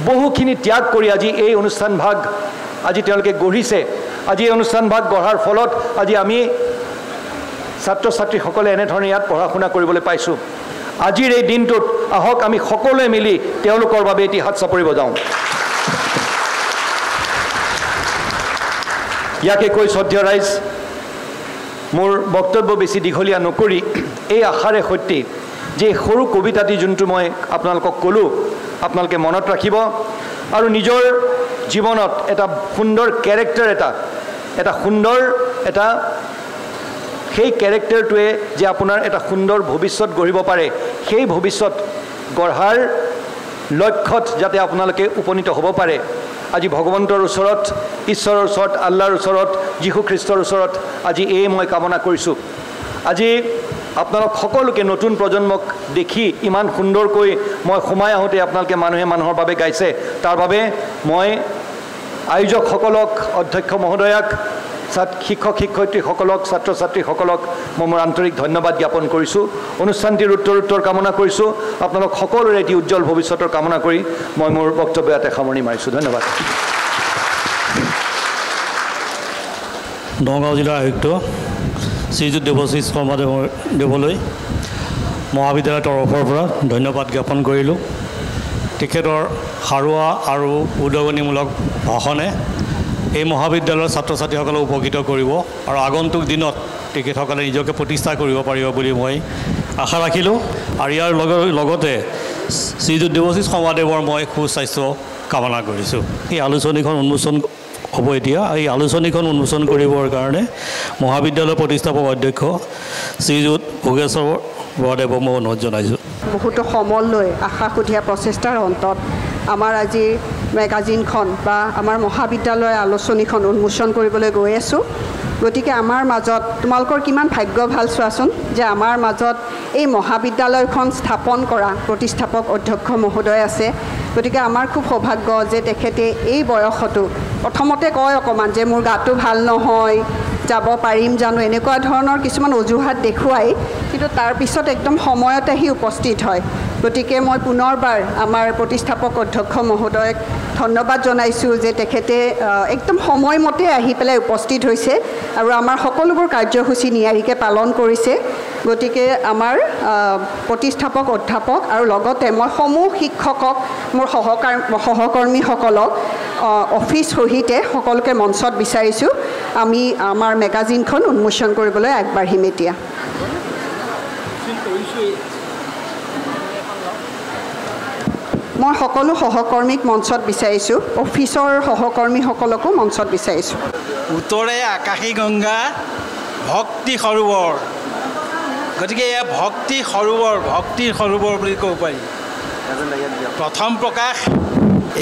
বহুখিনি ত্যাগ কৰি আজি এই অনুষ্ঠান ভাগ আজি তেওঁলোকে গঢ়িছে আজি এই অনুষ্ঠান ভাগ গঢ়াৰ ফলত আজি আমি ছাত্ৰ ছাত্ৰীসকলে এনেধৰণে ইয়াত পঢ়া শুনা কৰিবলৈ পাইছোঁ আজিৰ এই দিনটোত আহক আমি সকলোৱে মিলি তেওঁলোকৰ বাবে এটি হাত চাপৰি বজাওঁ ইয়াকে কৈ শ্ৰদ্ধেয় ৰাইজ মোৰ বক্তব্য বেছি দীঘলীয়া নকৰি এই আশাৰে সৈতে যে সৰু কবিতাটি যোনটো মই আপোনালোকক ক'লোঁ আপোনালোকে মনত ৰাখিব আৰু নিজৰ জীৱনত এটা সুন্দৰ কেৰেক্টাৰ এটা সুন্দৰ এটা সেই কেৰেক্টাৰটোৱে যে আপোনাৰ এটা সুন্দৰ ভৱিষ্যত গঢ়িব পাৰে সেই ভৱিষ্যত গঢ়াৰ লক্ষ্যত যাতে আপোনালোকে উপনীত হ'ব পাৰে আজি ভগৱন্তৰ ওচৰত ঈশ্বৰৰ ওচৰত আল্লাহৰ ওচৰত যীশু খ্ৰীষ্টৰ ওচৰত আজি এই মই কামনা কৰিছোঁ আজি আপোনালোক সকলোকে নতুন প্ৰজন্মক দেখি ইমান সুন্দৰকৈ মই সোমাই আহোঁতে আপোনালোকে মানুহে মানুহৰ বাবে গাইছে তাৰ বাবে মই আয়োজকসকলক অধ্যক্ষ মহোদয়াক শিক্ষক শিক্ষয়িত্ৰীসকলক ছাত্ৰ ছাত্ৰীসকলক মই মোৰ আন্তৰিক ধন্যবাদ জ্ঞাপন কৰিছোঁ অনুষ্ঠানটিৰ উত্তৰ কামনা কৰিছোঁ আপোনালোক সকলোৰে এটি উজ্জ্বল ভৱিষ্যতৰ কামনা কৰি মই মোৰ বক্তব্য ইয়াতে সামৰণি মাৰিছোঁ ধন্যবাদ নগাঁও জিলাৰ আয়ুক্ত শ্ৰীযুত দেৱশীষ শৰ্মাদেৱলৈ মহাবিদ্যালয়ৰ তৰফৰ পৰা ধন্যবাদ জ্ঞাপন কৰিলোঁ তেখেতৰ সাৰুৱা আৰু উদগনিমূলক ভাষণে এই মহাবিদ্যালয়ৰ ছাত্ৰ ছাত্ৰীসকলক উপকৃত কৰিব আৰু আগন্তুক দিনত তেখেতসকলে নিজকে প্ৰতিষ্ঠা কৰিব পাৰিব বুলি মই আশা ৰাখিলোঁ আৰু ইয়াৰ লগতে শ্ৰীযুত দেৱশীষ শৰ্মাদেৱৰ মই সুস্বাস্থ্য কামনা কৰিছোঁ এই আলোচনীখন উন্মোচন হ'ব এতিয়া এই আলোচনীখন উন্মোচন কৰিবৰ কাৰণে মহাবিদ্যালয়ৰ প্ৰতিষ্ঠাপক অধ্যক্ষ শ্ৰীযুত ভোগেশ্বৰ বৰদেৱক মই অনুৰোধ জনাইছোঁ বহুতো সমল লৈ আশা সুধীয়া প্ৰচেষ্টাৰ অন্তত আমাৰ আজি মেগাজিনখন বা আমাৰ মহাবিদ্যালয়ৰ আলোচনীখন উন্মোচন কৰিবলৈ গৈ আছোঁ গতিকে আমাৰ মাজত তোমালোকৰ কিমান ভাগ্য ভাল চোৱাচোন যে আমাৰ মাজত এই মহাবিদ্যালয়খন স্থাপন কৰা প্ৰতিষ্ঠাপক অধ্যক্ষ মহোদয় আছে গতিকে আমাৰ খুব সৌভাগ্য যে তেখেতে এই বয়সতো প্ৰথমতে কয় অকণমান যে মোৰ গাটো ভাল নহয় যাব পাৰিম জানো এনেকুৱা ধৰণৰ কিছুমান অজুহাত দেখুৱাই কিন্তু তাৰপিছত একদম সময়ত আহি উপস্থিত হয় গতিকে মই পুনৰবাৰ আমাৰ প্ৰতিষ্ঠাপক অধ্যক্ষ মহোদয়ক ধন্যবাদ জনাইছোঁ যে তেখেতে একদম সময়মতে আহি পেলাই উপস্থিত হৈছে আৰু আমাৰ সকলোবোৰ কাৰ্যসূচী নিয়াৰিকৈ পালন কৰিছে গতিকে আমাৰ প্ৰতিষ্ঠাপক অধ্যাপক আৰু লগতে মই সমূহ শিক্ষকক মোৰ সহকৰ্মীসকলক অফিচ সহিতে সকলোকে মঞ্চত বিচাৰিছোঁ আমি আমাৰ মেগাজিনখন উন্মোচন কৰিবলৈ আগবাঢ়িম এতিয়া মই সকলো সহকৰ্মীক মঞ্চত বিচাৰিছোঁ অফিচৰ সহকৰ্মীসকলকো মঞ্চত বিচাৰিছোঁ উত্তৰে আকাশী গংগা ভক্তি সৰোবৰ গতিকে এয়া ভক্তিৰ সৰোবৰ বুলি ক'ব পাৰি প্ৰথম প্ৰকাশ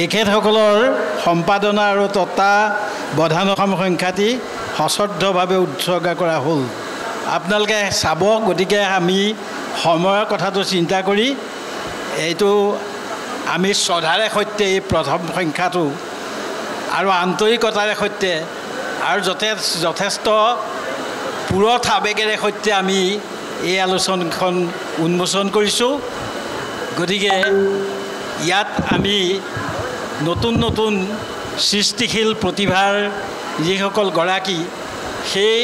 এখেতসকলৰ সম্পাদনা আৰু তত্ত্বাৱধান সংখ্যাটি সশ্ৰদ্ধভাৱে উৎসৰ্গা কৰা হ'ল আপোনালোকে চাব গতিকে আমি সময়ৰ কথাটো চিন্তা কৰি এইটো আমি শ্ৰদ্ধাৰে সৈতে এই প্ৰথম সংখ্যাটো আৰু আন্তৰিকতাৰে সৈতে আৰু যথেষ্ট পুৰঠ আৱেগেৰে সৈতে আমি এই আলোচনীখন উন্মোচন কৰিছোঁ গতিকে ইয়াত আমি নতুন সৃষ্টিশীল প্ৰতিভাৰ যিসকল গৰাকী সেই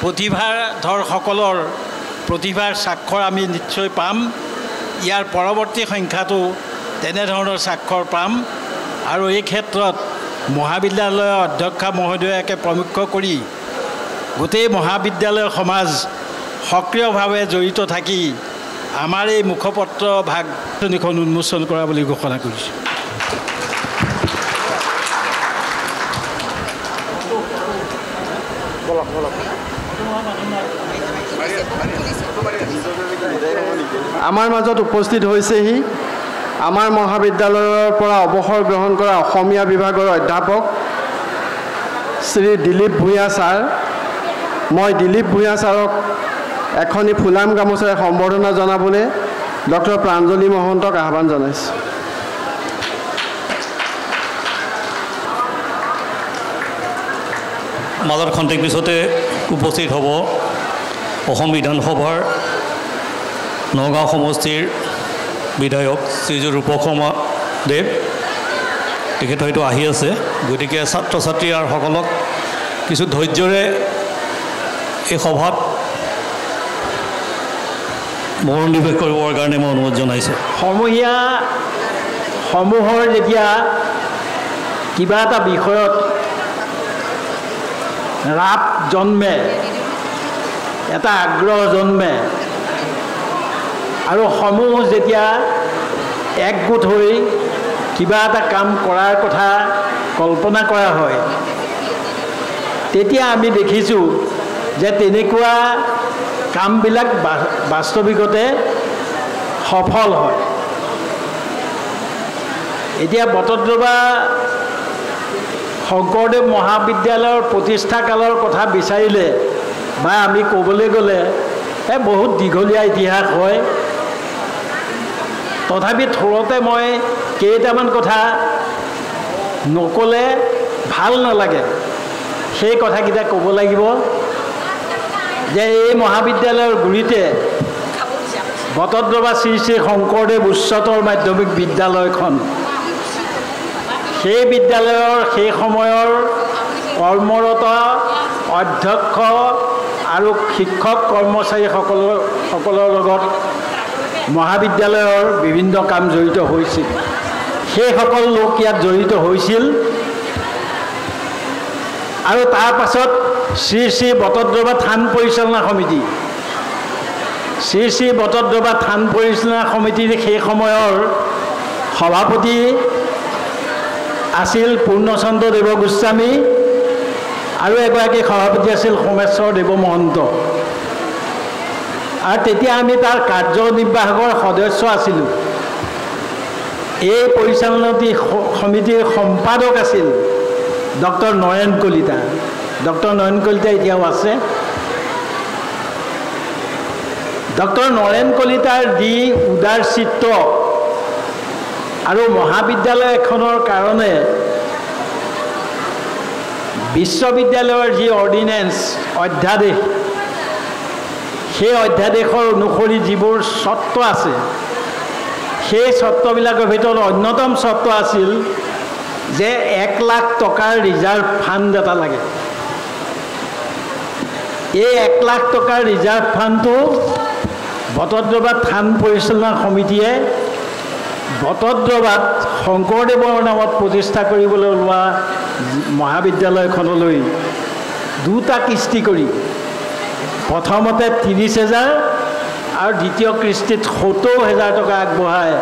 প্ৰতিভাধৰসকলৰ প্ৰতিভাৰ স্বাক্ষৰ আমি নিশ্চয় পাম ইয়াৰ পৰৱৰ্তী সংখ্যাটো তেনেধৰণৰ স্বাক্ষৰ পাম আৰু এই ক্ষেত্ৰত মহাবিদ্যালয়ৰ অধ্যক্ষা মহোদয়াকে প্ৰমুখ কৰি গোটেই মহাবিদ্যালয়ৰ সমাজ সক্ৰিয়ভাৱে জড়িত থাকি আমাৰ এই মুখপত্ৰ ভাগখন উন্মোচন কৰা বুলি ঘোষণা কৰিছোঁ আমাৰ মাজত উপস্থিত হৈছেহি আমাৰ মহাবিদ্যালয়ৰ পৰা অৱসৰ গ্ৰহণ কৰা অসমীয়া বিভাগৰ অধ্যাপক শ্ৰী দিলীপ ভূঞা ছাৰ মই দিলীপ ভূঞা ছাৰক এখনি ফুলাম গামোচাৰে সম্বৰ্ধনা জনাবলৈ ডক্টৰ প্ৰাঞ্জলি মহন্তক আহ্বান জনাইছোঁ মাজত খন্তেক পিছতে উপস্থিত হ'ব অসম বিধানসভাৰ নগাঁও সমষ্টিৰ বিধায়ক শ্ৰীযুত ৰূপক শৰ্মা দেৱ তেখেত হয়তো আহি আছে গতিকে ছাত্ৰ ছাত্ৰী আৰু সকলক কিছু ধৈৰ্যৰে এই সভাত মনোনিৱেশ কৰিবৰ কাৰণে মই অনুৰোধ জনাইছোঁ সমূহৰ যেতিয়া কিবা এটা বিষয়ত ৰাপ জন্মে এটা আগ্ৰহ জন্মে আৰু সমূহ যেতিয়া একগোট হৈ কিবা এটা কাম কৰাৰ কথা কল্পনা কৰা হয় তেতিয়া আমি দেখিছোঁ যে তেনেকুৱা কামবিলাক বাস্তৱিকতে সফল হয়। এতিয়া বটদ্ৰৱা শংকৰদেৱ মহাবিদ্যালয়ৰ প্ৰতিষ্ঠা কালৰ কথা বিচাৰিলে বা আমি ক'বলৈ গ'লে বহুত দীঘলীয়া ইতিহাস হয়। তথাপি থোৰতে মই কেইটামান কথা নক'লে ভাল নালাগে, সেই কথাকেইটা ক'ব লাগিব যে এই মহাবিদ্যালয়ৰ গুৰিতে বটদ্ৰৱা শ্ৰী শ্ৰী শংকৰদেৱ উচ্চতৰ মাধ্যমিক বিদ্যালয়খন, সেই বিদ্যালয়ৰ সেই সময়ৰ কৰ্মৰত অধ্যক্ষ আৰু শিক্ষক কৰ্মচাৰীসকলৰ লগত মহাবিদ্যালয়ৰ বিভিন্ন কাম জড়িত হৈছিল। সেইসকল লোক ইয়াত জড়িত হৈছিল আৰু তাৰ পাছত শ্ৰী শ্ৰী বটদ্ৰৱা থান পৰিচালনা সমিতি, শ্ৰী শ্ৰী বটদ্ৰৱা থান পৰিচালনা সমিতিৰ সেই সময়ৰ সভাপতি আছিল পূৰ্ণচন্দ্ৰ দেৱ গোস্বামী আৰু এগৰাকী সভাপতি আছিল সোমেশ্বৰ দেৱ মহন্ত। আৰু তেতিয়া আমি তাৰ কাৰ্যনিৰ্বাহকৰ সদস্য আছিলোঁ। এই পৰিচালনা সমিতিৰ সম্পাদক আছিল ডক্টৰ নয়ন কলিতা। ডক্টৰ নয়ন কলিতা এতিয়াও আছে। ডক্টৰ নয়ন কলিতাৰ যি উদাৰ চিত্ৰ আৰু মহাবিদ্যালয় এখনৰ কাৰণে বিশ্ববিদ্যালয়ৰ যি অৰ্ডিনেন্স অধ্যাদেশ, সেই অধ্যাদেশৰ অনুসৰি যিবোৰ চৰ্ত আছে, সেই চৰ্তবিলাকৰ ভিতৰত অন্যতম চৰ্ত আছিল যে 1 লাখ টকাৰ ৰিজাৰ্ভ ফাণ্ড এটা লাগে। এই 1 লাখ টকাৰ ৰিজাৰ্ভ ফাণ্ডটো বটদ্ৰৱা থান পৰিচালনা সমিতিয়ে বটদ্ৰৱাত শংকৰদেৱৰ নামত প্ৰতিষ্ঠা কৰিবলৈ ওলোৱা মহাবিদ্যালয়খনলৈ 2টা কিস্তি কৰি প্ৰথমতে 30,000 আৰু দ্বিতীয় কিস্তিত 70,000 টকা আগবঢ়াই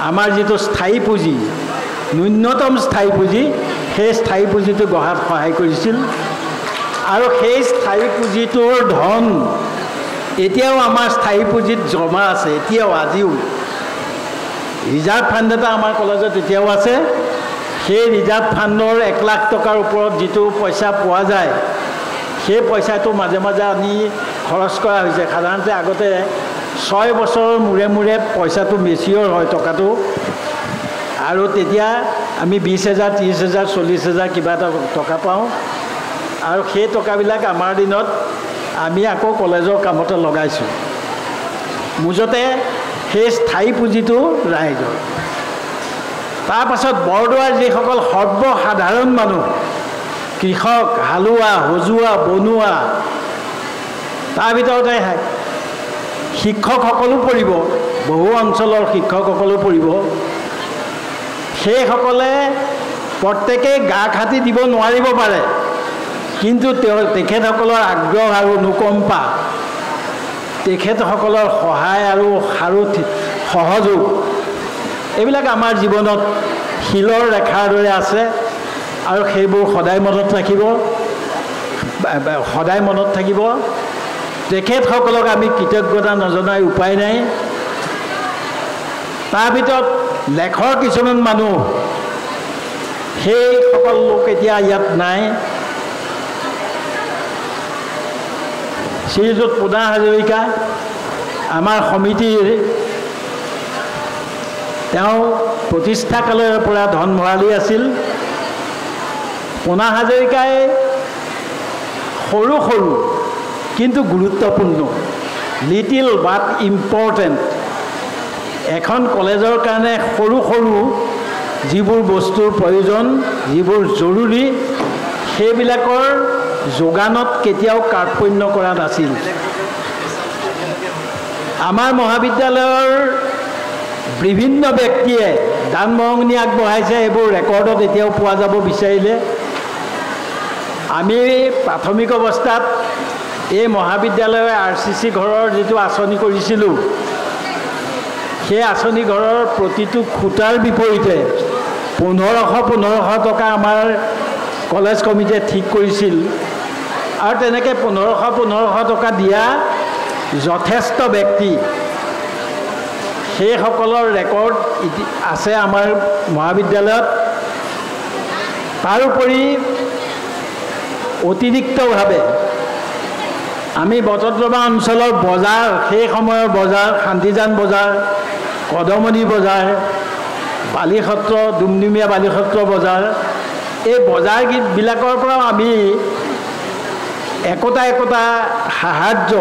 আমাৰ যিটো স্থায়ী পুঁজি, ন্যূনতম স্থায়ী পুঁজি, সেই স্থায়ী পুঁজিটো গঢ়াত সহায় কৰিছিল। আৰু সেই স্থায়ী পুঁজিটোৰ ধন এতিয়াও আমাৰ স্থায়ী পুঁজিত জমা আছে। এতিয়াও আজিও ৰিজাৰ্ভ ফাণ্ড এটা আমাৰ কলেজত এতিয়াও আছে। সেই ৰিজাৰ্ভ ফাণ্ডৰ 1 লাখ টকাৰ ওপৰত যিটো পইচা পোৱা যায়, সেই পইচাটো মাজে মাজে আনি খৰচ কৰা হৈছে। সাধাৰণতে আগতে 6 বছৰৰ মূৰে মূৰে পইচাটো মেচিয়ৰ হয় টকাটো, আৰু তেতিয়া আমি 20,000, 30,000, 40,000 কিবা এটা টকা পাওঁ। আৰু সেই টকাবিলাক আমাৰ দিনত আমি আকৌ কলেজৰ কামতে লগাইছোঁ। মুঠতে সেই স্থায়ী পুঁজিটো ৰাইজৰ। তাৰপাছত বৰদোৱাৰ যিসকল সৰ্বসাধাৰণ মানুহ, কৃষক, হালোৱা, সজোৱা, বনোৱা, তাৰ ভিতৰতে শিক্ষকসকলো পৰিব, বহু অঞ্চলৰ শিক্ষকসকলো পৰিব। সেইসকলে প্ৰত্যেকেই গা খাটি দিব নোৱাৰিব পাৰে, কিন্তু তেখেতসকলৰ আগ্ৰহ আৰু অনুকম্পা, তেখেতসকলৰ সহায় আৰু সহযোগ, এইবিলাক আমাৰ জীৱনত শিলৰ ৰেখাৰ দৰে আছে আৰু সেইবোৰ সদায় মনত থাকিব। তেখেতসকলক আমি কৃতজ্ঞতা নজনাই উপায় নাই। তাৰ ভিতৰত লেখৰ কিছুমান মানুহ, সেইসকল লোক এতিয়া ইয়াত নাই। শ্ৰীযুত পোনা হাজৰিকা আমাৰ সমিতিৰ, তেওঁ প্ৰতিষ্ঠা কালৰ পৰা ধন ভঁৰালী আছিল। পোনা হাজৰিকাই সৰু সৰু কিন্তু গুৰুত্বপূৰ্ণ, লিটিল বাট ইম্পৰ্টেণ্ট, এখন কলেজৰ কাৰণে সৰু সৰু যিবোৰ বস্তুৰ প্ৰয়োজন, যিবোৰ জৰুৰী, সেইবিলাকৰ যোগানত কেতিয়াও কাৰ্পণ্য কৰা নাছিল। আমাৰ মহাবিদ্যালয়ৰ বিভিন্ন ব্যক্তিয়ে দান বৰঙণি আগবঢ়াইছে, এইবোৰ ৰেকৰ্ডত এতিয়াও পোৱা যাব বিচাৰিলে। আমি প্ৰাথমিক অৱস্থাত এই মহাবিদ্যালয়ে RCC ঘৰৰ যিটো আঁচনি কৰিছিলোঁ, সেই আঁচনি ঘৰৰ প্ৰতিটো খুঁটাৰ বিপৰীতে 1500 টকা আমাৰ কলেজ কমিটিয়ে ঠিক কৰিছিল আৰু তেনেকৈ 1500 টকা দিয়া যথেষ্ট ব্যক্তি সেইসকলৰ ৰেকৰ্ড আছে আমাৰ মহাবিদ্যালয়ত। তাৰোপৰি অতিৰিক্তভাৱে আমি বটদ্ৰৱা অঞ্চলৰ বজাৰ, সেই সময়ৰ বজাৰ, শান্তিজান বজাৰ, কদমণি বজাৰ, বালিসত্ৰ, ডুমডুমীয়া বালিসত্ৰ বজাৰ, এই বজাৰবিলাকৰ পৰাও আমি একোটা সাহায্য,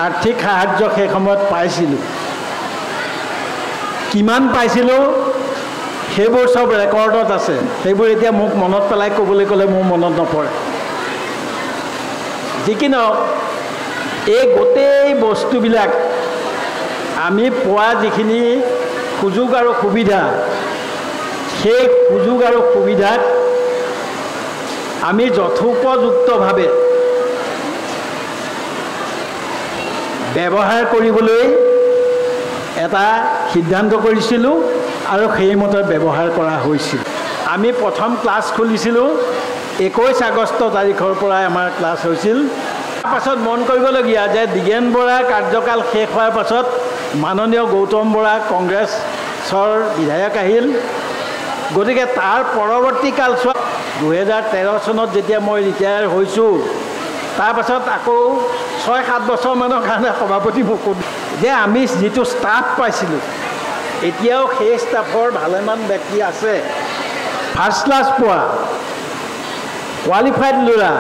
আৰ্থিক সাহায্য সেই সময়ত পাইছিলোঁ। কিমান পাইছিলোঁ সেইবোৰ চব ৰেকৰ্ডত আছে। সেইবোৰ এতিয়া মোক মনত পেলাই ক'বলৈ ক'লে মোৰ মনত নপৰে। যি কি নহওক, এই গোটেই বস্তুবিলাক আমি পোৱা যিখিনি সুযোগ আৰু সুবিধা, সেই সুযোগ আৰু সুবিধাক আমি যথোপযুক্তভাৱে ব্যৱহাৰ কৰিবলৈ এটা সিদ্ধান্ত কৰিছিলোঁ আৰু সেইমতে ব্যৱহাৰ কৰা হৈছিল। আমি প্ৰথম ক্লাছ খুলিছিলোঁ 21 আগষ্ট তাৰিখৰ পৰাই আমাৰ ক্লাছ হৈছিল। তাৰপাছত মন কৰিবলগীয়া যে দিগেন বৰাৰ কাৰ্যকাল শেষ হোৱাৰ পাছত মাননীয় গৌতম বৰা কংগ্ৰেছৰ বিধায়ক আহিল। গতিকে তাৰ পৰৱৰ্তী কালছোৱাত 2013 চনত যেতিয়া মই ৰিটায়াৰ হৈছোঁ, তাৰপাছত আকৌ 6-7 বছৰমানৰ কাৰণে সভাপতি মুকুট যে আমি যিটো ষ্টাফ পাইছিলোঁ, এতিয়াও সেই ষ্টাফৰ ভালেমান ব্যক্তি আছে ফাৰ্ষ্ট ক্লাছ পোৱা, কোৱালিফাইড ল'ৰা,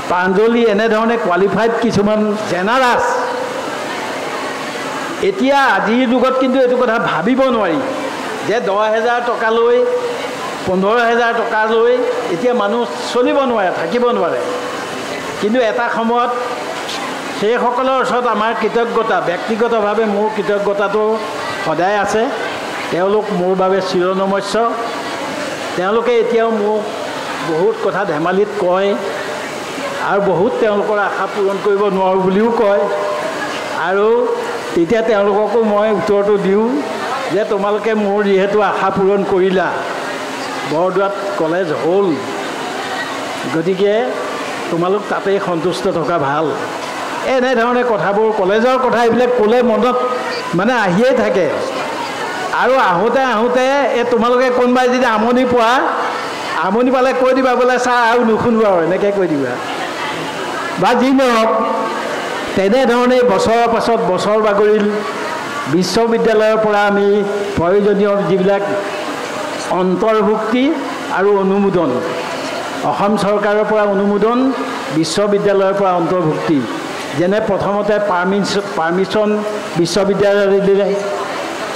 প্ৰাঞ্জলি এনেধৰণে কোৱালিফাইড কিছুমান জেনাৰাছ। এতিয়া আজিৰ যুগত কিন্তু এইটো কথা ভাবিব নোৱাৰি যে 10,000 টকালৈ, 15,000 টকালৈ এতিয়া মানুহ চলিব নোৱাৰে, থাকিব নোৱাৰে। কিন্তু এটা সময়ত সেইসকলৰ ওচৰত আমাৰ কৃতজ্ঞতা, ব্যক্তিগতভাৱে মোৰ কৃতজ্ঞতাটো সদায় আছে। তেওঁলোক মোৰ বাবে চিৰনমস্য। তেওঁলোকে এতিয়াও মোক বহুত কথা ধেমালিত কয় আৰু বহুত তেওঁলোকৰ আশা পূৰণ কৰিব নোৱাৰোঁ বুলিও কয়। আৰু তেতিয়া তেওঁলোককো মই উত্তৰটো দিওঁ যে তোমালোকে মোৰ যিহেতু আশা পূৰণ কৰিলা, বৰদোৱাত কলেজ হ'ল, গতিকে তোমালোক তাতেই সন্তুষ্ট থকা ভাল। এনেধৰণে কথাবোৰ, কলেজৰ কথা এইবিলাক ক'লে মনত মানে আহিয়ে থাকে। আৰু আহোঁতে তোমালোকে কোনোবাই যদি আমনি পোৱা, আমনি পালে কৈ দিবা বোলে ছাৰ আৰু নুশুনো আৰু, এনেকৈ কৈ দিবা। বা যি নহওক, তেনেধৰণেই বছৰৰ পাছত বছৰ বাগৰিল। বিশ্ববিদ্যালয়ৰ পৰা আমি প্ৰয়োজনীয় যিবিলাক অন্তৰ্ভুক্তি আৰু অনুমোদন, অসম চৰকাৰৰ পৰা অনুমোদন, বিশ্ববিদ্যালয়ৰ পৰা অন্তৰ্ভুক্তি, যেনে প্ৰথমতে পাৰ্মিশ্যন বিশ্ববিদ্যালয়ে দিলে,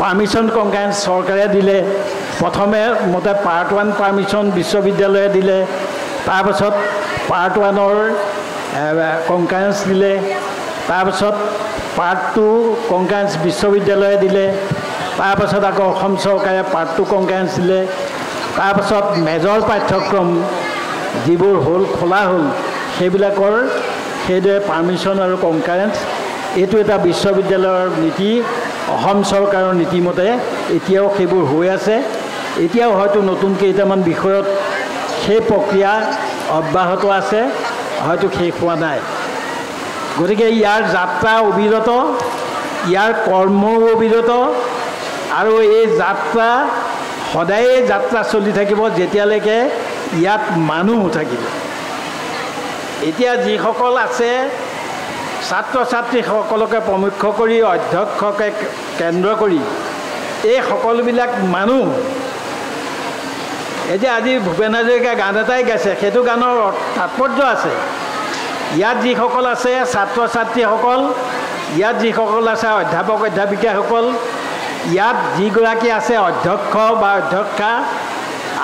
পাৰ্মিশ্যন কনকাৰেঞ্চ চৰকাৰে দিলে। প্ৰথমে মতে পাৰ্ট 1 পাৰ্মিশ্যন বিশ্ববিদ্যালয়ে দিলে, তাৰপাছত পাৰ্ট 1ৰ কনকাৰেঞ্চ দিলে, তাৰপাছত পাৰ্ট 2 কনকাৰেঞ্চ বিশ্ববিদ্যালয়ে দিলে, তাৰপাছত আকৌ অসম চৰকাৰে পাৰ্ট 2 কনকাৰেঞ্চ দিলে। তাৰপাছত মেজৰ পাঠ্যক্ৰম যিবোৰ হ'ল, খোলা হ'ল, সেইবিলাকৰ সেইদৰে পাৰ্মিশ্যন আৰু কনকাৰেঞ্চ, এইটো এটা বিশ্ববিদ্যালয়ৰ নীতি, অসম চৰকাৰৰ নীতিমতে এতিয়াও সেইবোৰ হৈ আছে। এতিয়াও হয়তো নতুন কেইটামান বিষয়ত সেই প্ৰক্ৰিয়া অব্যাহত আছে, হয়তো শেষ হোৱা নাই। গতিকে ইয়াৰ যাত্ৰা অবিৰত, ইয়াৰ কৰ্মও অবিৰত, আৰু এই যাত্ৰা সদায়ে যাত্ৰা চলি থাকিব যেতিয়ালৈকে ইয়াত মানুহ থাকিব। এতিয়া যিসকল আছে, ছাত্ৰ ছাত্ৰীসকলকে প্ৰমুখ্য কৰি, অধ্যক্ষকে কেন্দ্ৰ কৰি এই সকলোবিলাক মানুহ, এতিয়া আজি ভূপেন হাজৰিকা গান এটাই গাইছে, সেইটো গানৰ তাৎপৰ্য আছে। ইয়াত যিসকল আছে ছাত্ৰ ছাত্ৰীসকল, ইয়াত যিসকল আছে অধ্যাপক অধ্যাপিকাসকল, ইয়াত যিগৰাকী আছে অধ্যক্ষ বা অধ্যক্ষা,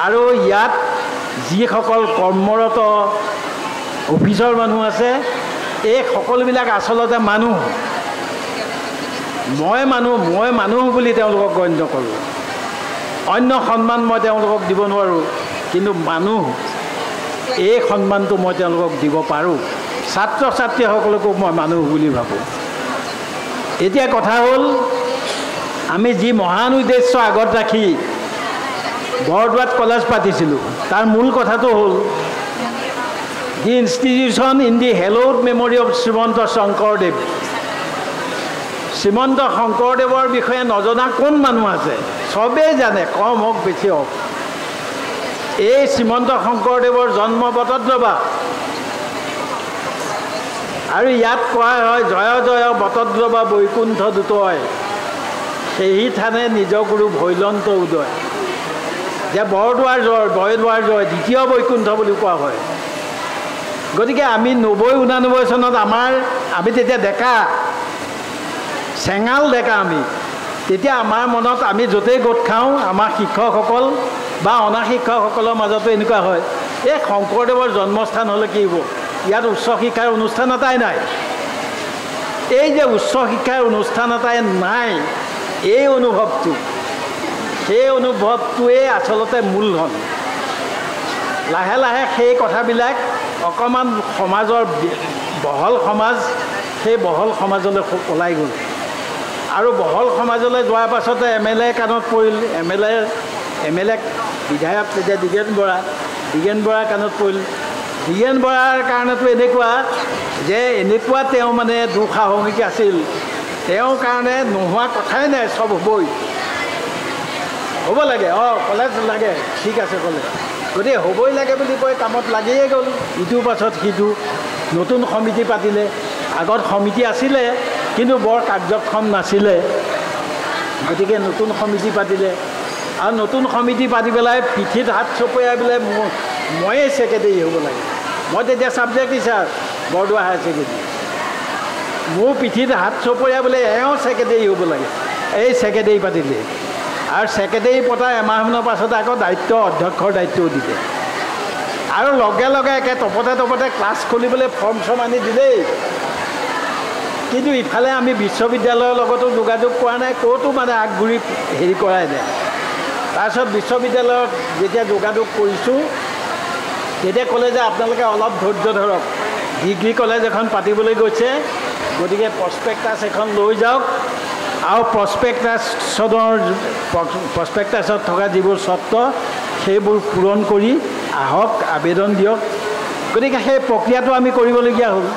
আৰু ইয়াত যিসকল কৰ্মৰত অফিচৰ মানুহ আছে, এই সকলোবিলাক আচলতে মানুহ। মই মানুহ বুলি তেওঁলোকক গণ্য কৰোঁ। অন্য সন্মান মই তেওঁলোকক দিব নোৱাৰোঁ, কিন্তু মানুহ, এই সন্মানটো মই তেওঁলোকক দিব পাৰোঁ। ছাত্ৰ ছাত্ৰীসকলকো মই মানুহ বুলি ভাবোঁ। এতিয়া কথা হ'ল আমি যি মহান উদ্দেশ্য আগত ৰাখি বৰদোৱাত কলেজ পাতিছিলোঁ তাৰ মূল কথাটো হ'ল the institution in the hallowed memory of Srimanta Sankardev. Srimanta শংকৰদেৱৰ বিষয়ে নজনা কোন মানুহ আছে? চবেই জানে, কম হওক বেছি হওক। এই শ্ৰীমন্ত শংকৰদেৱৰ জন্ম বটদ্ৰৱা আৰু ইয়াত কোৱা হয় জয় জয় বটদ্ৰৱা বৈকুণ্ঠ দূতয় সেই থানে নিজ গুৰু ভৈলন্ত উদয়। যে বৰদোৱাৰ জয় বৰদোৱাৰ জয় দ্বিতীয় বৈকুণ্ঠ বুলি কোৱা হয়। গতিকে আমি 90-99 চনত আমি তেতিয়া ডেকা, চেঙাল ডেকা আমি, তেতিয়া আমাৰ মনত আমি য'তেই গোট খাওঁ আমাৰ শিক্ষকসকল বা অনা শিক্ষকসকলৰ মাজতো এনেকুৱা হয়, এই শংকৰদেৱৰ জন্মস্থান হ'লে কি হ'ব, ইয়াত উচ্চ শিক্ষাৰ অনুষ্ঠান এটাই নাই। এই যে উচ্চ শিক্ষাৰ অনুষ্ঠান এটাই নাই, এই অনুভৱটো, সেই অনুভৱটোৱে আচলতে মূলধন। লাহে লাহে সেই কথাবিলাক অকণমান সমাজৰ বহল সমাজ, সেই বহল সমাজলৈ ওলাই গ'ল। আৰু বহল সমাজলৈ যোৱাৰ পাছতে MLA কাণত পৰিল, MLA বিধায়ক তেতিয়া দ্বিগেন বৰাৰ কাণত পৰিল। দ্বিগেন বৰাৰ কাৰণেতো এনেকুৱা যে এনেকুৱা তেওঁ মানে দুঃসাহসিক আছিল, তেওঁৰ কাৰণে নোহোৱা কথাই নাই, চব হ'বই, হ'ব লাগে, কলেজ লাগে, ঠিক আছে ক'লে। গতিকে হ'বই লাগে বুলি কৈ কামত লাগিয়ে গ'ল। ইটোৰ পাছত সিটো নতুন সমিতি পাতিলে। আগত সমিতি আছিলে কিন্তু বৰ কাৰ্যক্ষম নাছিলে। গতিকে নতুন সমিতি পাতিলে আৰু নতুন সমিতি পাতি পেলাই পিঠিত হাত চপৰিয়াই পেলাই ময়ে ছেক্ৰেটেৰী হ'ব লাগে। মই তেতিয়া subject teacher Bordowa higher secondary. মোৰ পিঠিত হাত চপৰিয়াই বোলে এওঁ ছেক্ৰেটেৰী হ'ব লাগে। এই ছেক্ৰেটেৰী পাতিলে আৰু ছেক্ৰেটেৰী পতাৰ এমাহমানৰ পাছতে আকৌ অধ্যক্ষৰ দায়িত্বও দিলে। আৰু লগে লগে একে তপতে ক্লাছ খুলিবলৈ ফৰ্ম চৰ্ম আনি দিলেই। কিন্তু ইফালে আমি বিশ্ববিদ্যালয়ৰ লগতো যোগাযোগ কৰা নাই, ক'তো মানে আগঘূৰি হেৰি কৰাই নাই। তাৰপিছত বিশ্ববিদ্যালয়ত যেতিয়া যোগাযোগ কৰিছোঁ তেতিয়া ক'লে যে আপোনালোকে অলপ ধৈৰ্য ধৰক, ডিগ্ৰী কলেজ এখন পাতিবলৈ গৈছে, গতিকে প্ৰস্পেক্টাছ এখন লৈ যাওক আৰু প্ৰস্পেক্টাছত থকা যিবোৰ চৰ্ত সেইবোৰ পূৰণ কৰি আহক, আবেদন দিয়ক। গতিকে সেই প্ৰক্ৰিয়াটো আমি কৰিবলগীয়া হ'ল।